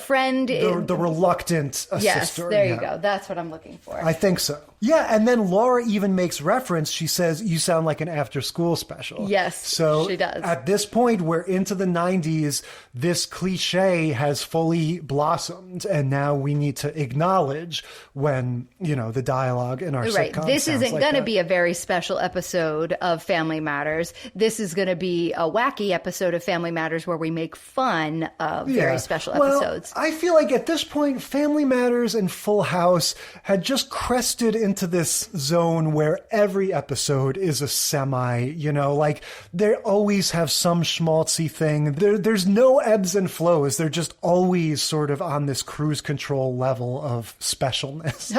friend. The reluctant assister. Yes, there you go. That's what I'm looking for. I think so. Yeah, and then Laura even makes reference. She says, you sound like an after-school special. Yes, so she does. At this point, we're into the 90s. This cliche has fully blossomed, and now we need to acknowledge when, the dialogue in our sitcom This isn't like going to be a very special episode of Family Matters. This is going to be a wacky episode of Family Matters where we make fun of very special episodes. I feel like at this point, Family Matters and Full House had just crested into this zone where every episode is a semi, like they always have some schmaltzy thing. There's no ebbs and flows. They're just always sort of on this cruise control level of specialness.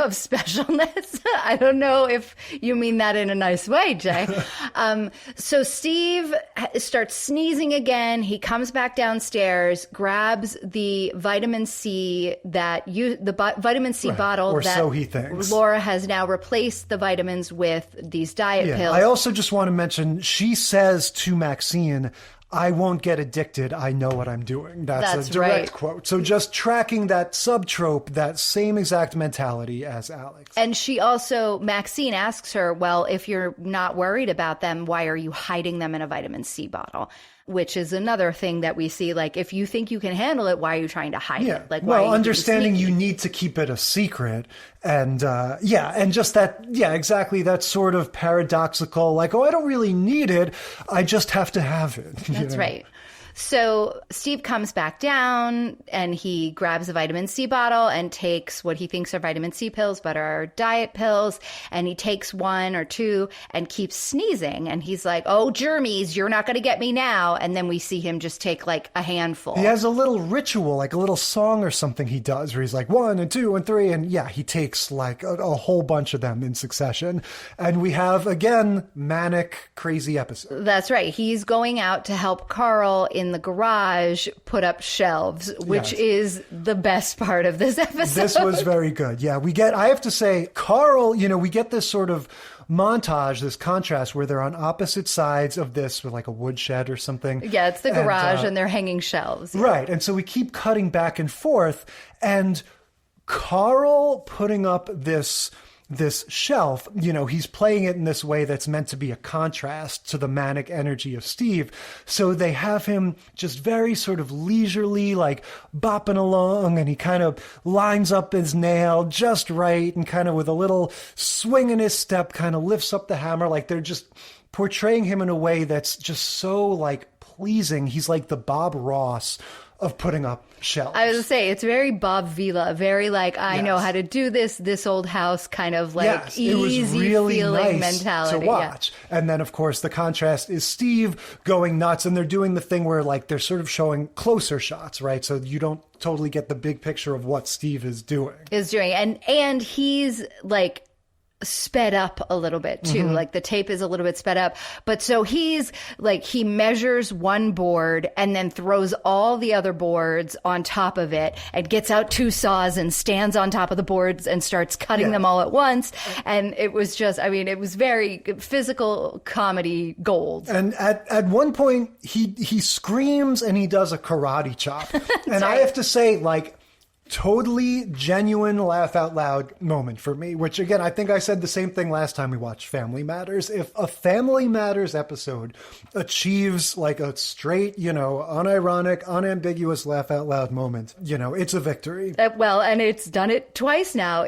I don't know if you mean that in a nice way, Jay. So Steve starts sneezing again. He comes back downstairs, grabs the vitamin C vitamin C bottle or that so he thinks. Laura has now replaced the vitamins with these diet pills. I also just want to mention, she says to Maxine, I won't get addicted. I know what I'm doing. That's a direct quote. So just tracking that subtrope, that same exact mentality as Alex. And she also, Maxine asks her, well, if you're not worried about them, why are you hiding them in a vitamin C bottle? Which is another thing that we see. Like, if you think you can handle it, why are you trying to hide it? Like, understanding you need to keep it a secret. And, and just that, exactly. That sort of paradoxical, like, I don't really need it. I just have to have it. That's right. So Steve comes back down and he grabs a vitamin C bottle and takes what he thinks are vitamin C pills, but are diet pills. And he takes one or two and keeps sneezing. And he's like, oh, germies, you're not going to get me now. And then we see him just take like a handful. He has a little ritual, like a little song or something he does where he's like 1 and 2 and 3. And he takes like a whole bunch of them in succession. And we have, again, manic, crazy episode. That's right. He's going out to help Carl in the garage put up shelves, which is the best part of this episode. This was very good. Yeah, I have to say, Carl, we get this sort of montage, this contrast where they're on opposite sides of this with like a woodshed or something. Yeah, it's the garage and they're hanging shelves. Yeah. Right. And so we keep cutting back and forth, and Carl putting up this shelf, he's playing it in this way that's meant to be a contrast to the manic energy of Steve. So they have him just very sort of leisurely, like bopping along, and he kind of lines up his nail just right and kind of with a little swing in his step kind of lifts up the hammer. Like they're just portraying him in a way that's just so like pleasing. He's like the Bob Ross of putting up shelves. I was going to say, it's very Bob Vila, very like, I know how to do this old house kind of like easy it was really feeling nice mentality. to watch. Yeah. And then, of course, the contrast is Steve going nuts, and they're doing the thing where like they're sort of showing closer shots, right? So you don't totally get the big picture of what Steve is doing. And he's like sped up a little bit too. Like the tape is a little bit sped up, but so he's like, he measures one board and then throws all the other boards on top of it and gets out 2 saws and stands on top of the boards and starts cutting them all at once. And it was just, I mean, it was very physical comedy gold. And at one point he screams and he does a karate chop. And I have to say, like, totally genuine laugh out loud moment for me, which again, I think I said the same thing last time we watched Family Matters. If a Family Matters episode achieves like a straight, unironic, unambiguous laugh out loud moment, it's a victory. Well, and it's done it twice now.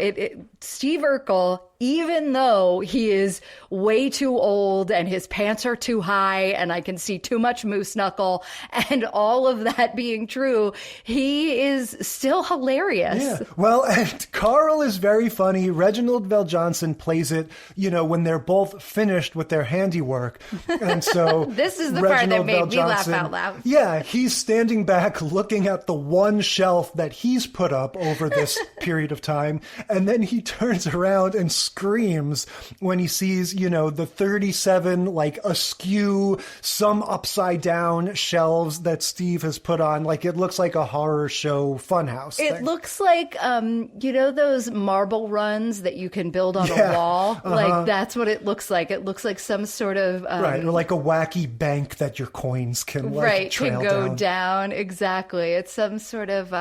Steve Urkel, even though he is way too old and his pants are too high and I can see too much moose knuckle and all of that being true, he is still hilarious. Yeah. Well, and Carl is very funny. Reginald Vell Johnson plays it, when they're both finished with their handiwork. And so this is the Reginald part that made Vell me Johnson, laugh out loud. Yeah, he's standing back looking at the one shelf that he's put up over this period of time. And then he turns around and screams when he sees, the 37 like askew, some upside down shelves that Steve has put on. Like it looks like a horror show funhouse thing. It looks like, those marble runs that you can build on a wall. Like that's what it looks like. It looks like some sort of right, or like a wacky bank that your coins can trail can go down. Exactly. It's some sort of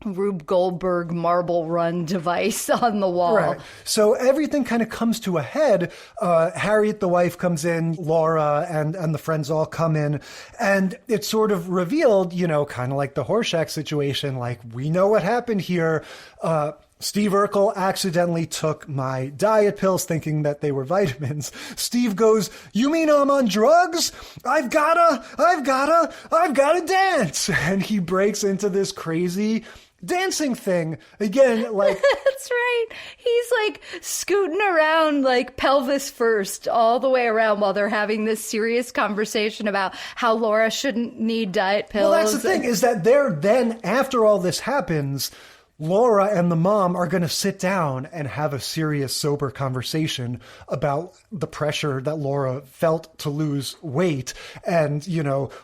Rube Goldberg marble run device on the wall. Right. So everything kind of comes to a head. Harriet, the wife, comes in, Laura and the friends all come in, and it's sort of revealed, kind of like the Horshack situation, like we know what happened here. Steve Urkel accidentally took my diet pills thinking that they were vitamins. Steve goes, "You mean I'm on drugs? I've gotta dance." And he breaks into this crazy dancing thing again, like that's right. He's like scooting around like pelvis first all the way around while they're having this serious conversation about how Laura shouldn't need diet pills. Well, that's the thing, is that they're then, after all this happens, Laura and the mom are going to sit down and have a serious, sober conversation about the pressure that Laura felt to lose weight and,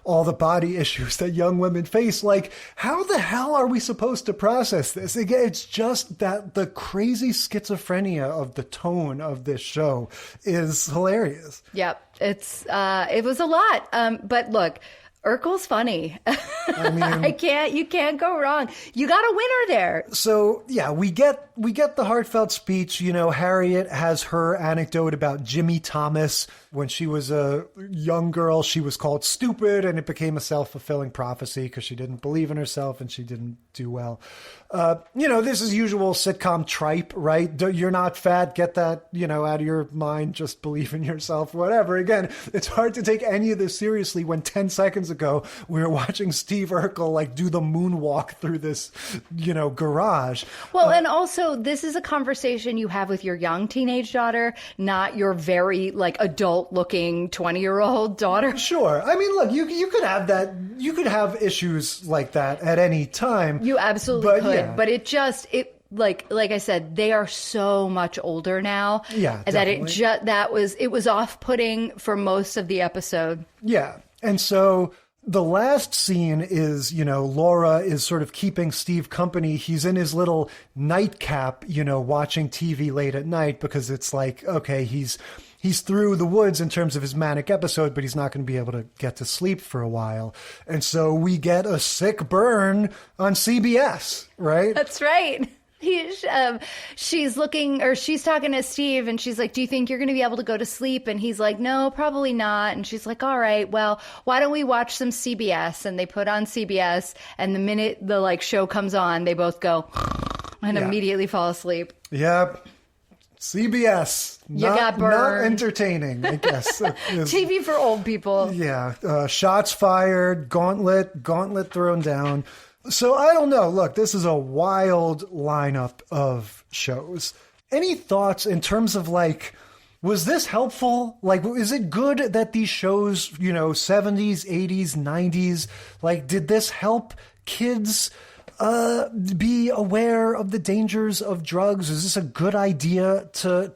all the body issues that young women face. Like, how the hell are we supposed to process this? Again, it's just that the crazy schizophrenia of the tone of this show is hilarious. Yep. It was a lot. But look, Urkel's funny. I mean, you can't go wrong. You got a winner there. So yeah, we get the heartfelt speech. Harriet has her anecdote about Jimmy Thomas. When she was a young girl, she was called stupid, and it became a self-fulfilling prophecy because she didn't believe in herself and she didn't do well. This is usual sitcom tripe, right? You're not fat. Get that, out of your mind. Just believe in yourself, whatever. Again, it's hard to take any of this seriously when 10 seconds ago we were watching Steve Urkel like do the moonwalk through this, garage. Well, and also this is a conversation you have with your young teenage daughter, not your very like adult looking 20-year-old daughter. Sure. I mean, look, you could have that. You could have issues like that at any time. You absolutely could. Yeah. But like I said, they are so much older now. Yeah, definitely. That it was off-putting for most of the episode. Yeah. And so the last scene is, Laura is sort of keeping Steve company. He's in his little nightcap, watching TV late at night because it's like, okay, he's through the woods in terms of his manic episode, but he's not going to be able to get to sleep for a while. And so we get a sick burn on CBS, right? That's right. She's talking to Steve and she's like, "Do you think you're going to be able to go to sleep?" And he's like, "No, probably not." And she's like, "All right, well, why don't we watch some CBS?" And they put on CBS, and the minute the show comes on, they both go and immediately fall asleep. Yep. CBS. You got burned. Not entertaining, I guess. TV for old people. Yeah. Shots fired, gauntlet thrown down. So I don't know. Look, this is a wild lineup of shows. Any thoughts in terms of like, was this helpful? Like, is it good that these shows, 70s, 80s, 90s, like, did this help kids be aware of the dangers of drugs? Is this a good idea to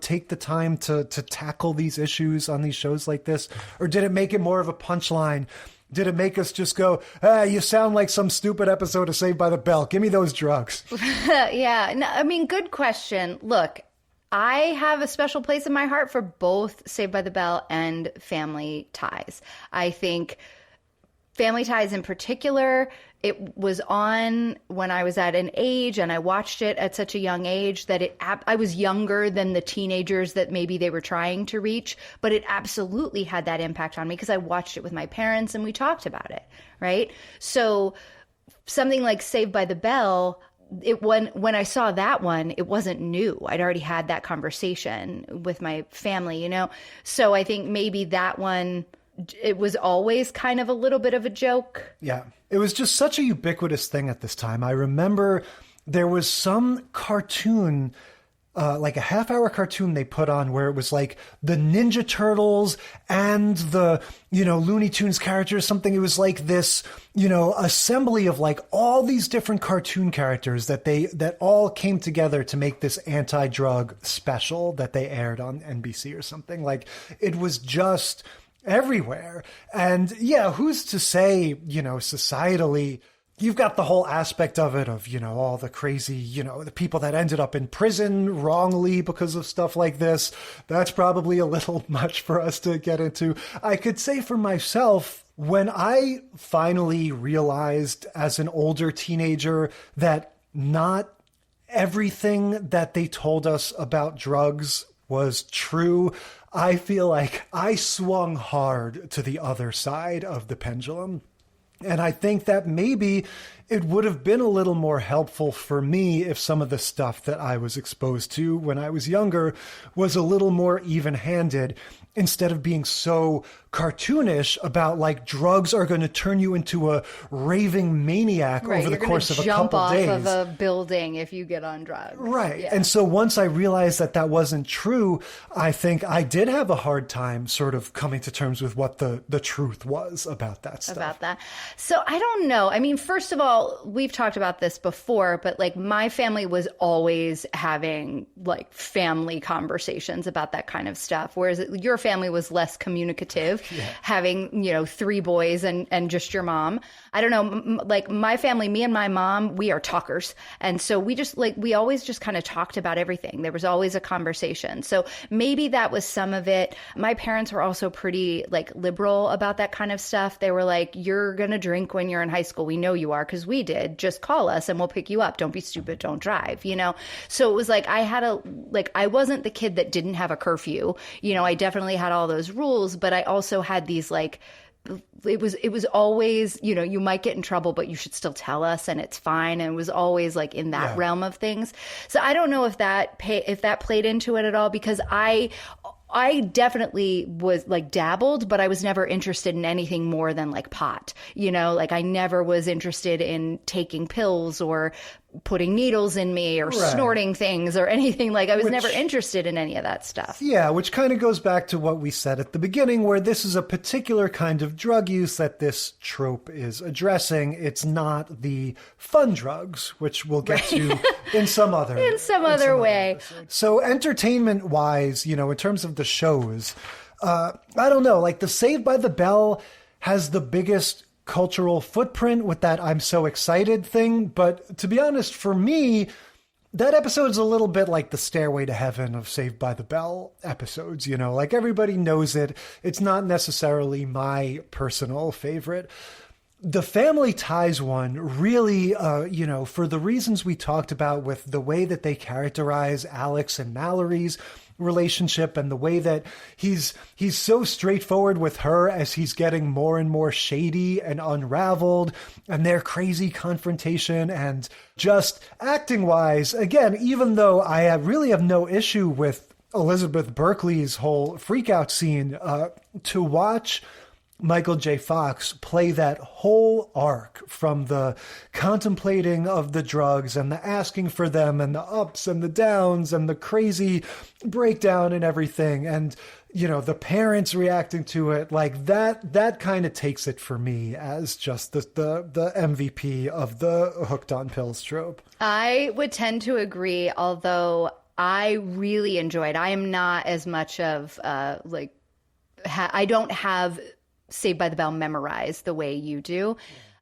take the time to tackle these issues on these shows like this? Or did it make it more of a punchline? Did it make us just go, you sound like some stupid episode of Saved by the Bell. Give me those drugs. Yeah. No, I mean, good question. Look, I have a special place in my heart for both Saved by the Bell and Family Ties. I think Family Ties in particular, it was on when I was at an age, and I watched it at such a young age that I was younger than the teenagers that maybe they were trying to reach, but it absolutely had that impact on me because I watched it with my parents and we talked about it, right? So something like Saved by the Bell, when I saw that one, it wasn't new. I'd already had that conversation with my family, So I think maybe that one, it was always kind of a little bit of a joke. Yeah. It was just such a ubiquitous thing at this time. I remember there was some cartoon, like a half-hour cartoon they put on where it was like the Ninja Turtles and the, Looney Tunes characters, something. It was like this, assembly of like all these different cartoon characters that all came together to make this anti-drug special that they aired on NBC or something. Like, it was just everywhere. And yeah, who's to say, societally, you've got the whole aspect of it of, all the crazy, the people that ended up in prison wrongly because of stuff like this. That's probably a little much for us to get into. I could say for myself, when I finally realized as an older teenager that not everything that they told us about drugs was true, I feel like I swung hard to the other side of the pendulum. And I think that maybe it would have been a little more helpful for me if some of the stuff that I was exposed to when I was younger was a little more even-handed, instead of being so cartoonish about like drugs are going to turn you into a raving maniac over the course of a couple days. Jump off of a building if you get on drugs. Right. Yeah. And so once I realized that wasn't true, I think I did have a hard time sort of coming to terms with what the truth was about that stuff. About that. So I don't know. I mean, first of all, we've talked about this before, but like my family was always having like family conversations about that kind of stuff, whereas your family was less communicative, having, 3 boys and just your mom. I don't know, like my family, me and my mom, we are talkers. And so we always just kind of talked about everything. There was always a conversation. So maybe that was some of it. My parents were also pretty like liberal about that kind of stuff. They were like, you're going to drink when you're in high school. We know you are because we did. Just call us and we'll pick you up. Don't be stupid. Don't drive, So it was like I wasn't the kid that didn't have a curfew. I definitely had all those rules, but I also had these like, it was always, you might get in trouble, but you should still tell us and it's fine. And it was always like in that realm of things. So I don't know if that played into it at all, because I definitely was like dabbled, but I was never interested in anything more than like pot, like I never was interested in taking pills or putting needles in me or snorting things or anything. Like I was never interested in any of that stuff. Yeah, which kind of goes back to what we said at the beginning, where this is a particular kind of drug use that this trope is addressing. It's not the fun drugs, which we'll get to in some other way. Episode. So entertainment-wise, in terms of the shows, I don't know, like the Saved by the Bell has the biggest cultural footprint with that I'm so excited thing. But to be honest, for me, that episode's a little bit like the Stairway to Heaven of Saved by the Bell episodes, like everybody knows it. It's not necessarily my personal favorite. The family ties one really, for the reasons we talked about with the way that they characterize Alex and Mallory's relationship and the way that he's so straightforward with her as he's getting more and more shady and unraveled, and their crazy confrontation, and just acting wise, again, even though I really have no issue with Elizabeth Berkley's whole freakout scene, to watch Michael J. Fox play that whole arc from the contemplating of the drugs and the asking for them and the ups and the downs and the crazy breakdown and everything. And, the parents reacting to it, like that kind of takes it for me as just the MVP of the hooked on pills trope. I would tend to agree, although I really enjoyed, I am not as much of I don't have Saved by the Bell memorized the way you do.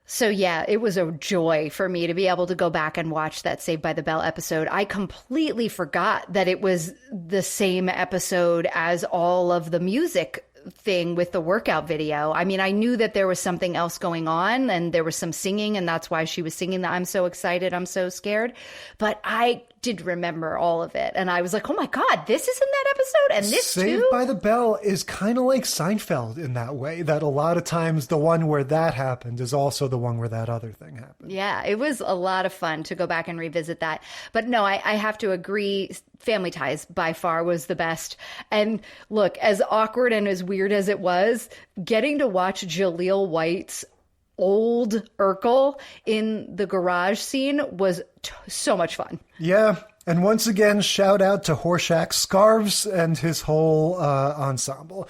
So yeah, it was a joy for me to be able to go back and watch that Saved by the Bell episode. I completely forgot that it was the same episode as all of the music thing with the workout video. I mean, I knew that there was something else going on and there was some singing, and that's why she was singing that I'm so excited, I'm so scared. But I did remember all of it. And I was like, oh my God, this is in that episode? And this Saved too? by the Bell is kind of like Seinfeld in that way, that a lot of times the one where that happened is also the one where that other thing happened. Yeah, it was a lot of fun to go back and revisit that. But no, I have to agree, Family Ties by far was the best. And look, as awkward and as weird as it was, getting to watch Jaleel White's old Urkel in the garage scene was so much fun. Yeah. And once again, shout out to Horshack's scarves and his whole ensemble.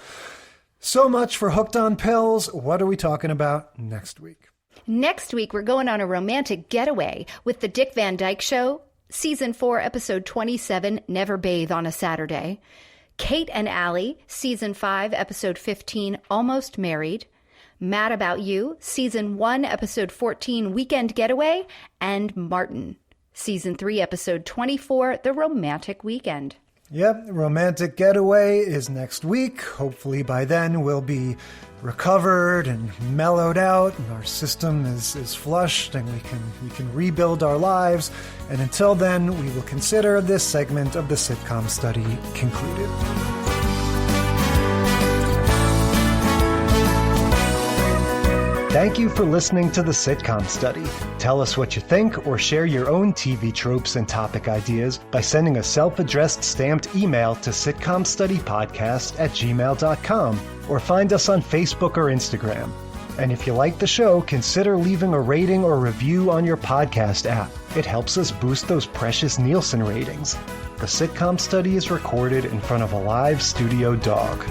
So much for Hooked on Pills. What are we talking about next week? Next week, we're going on a romantic getaway with the Dick Van Dyke Show, Season 4, Episode 27, Never Bathe on a Saturday. Kate and Allie, Season 5, Episode 15, Almost Married. Mad About You, Season 1, Episode 14, Weekend Getaway. And Martin, Season 3, Episode 24, The Romantic Weekend. Yep, Romantic Getaway is next week. Hopefully by then we'll be recovered and mellowed out and our system is flushed and we can rebuild our lives. And until then, we will consider this segment of the sitcom study concluded. Thank you for listening to the Sitcom Study. Tell us what you think or share your own TV tropes and topic ideas by sending a self-addressed stamped email to sitcomstudypodcast@gmail.com or find us on Facebook or Instagram. And if you like the show, consider leaving a rating or review on your podcast app. It helps us boost those precious Nielsen ratings. The Sitcom Study is recorded in front of a live studio dog.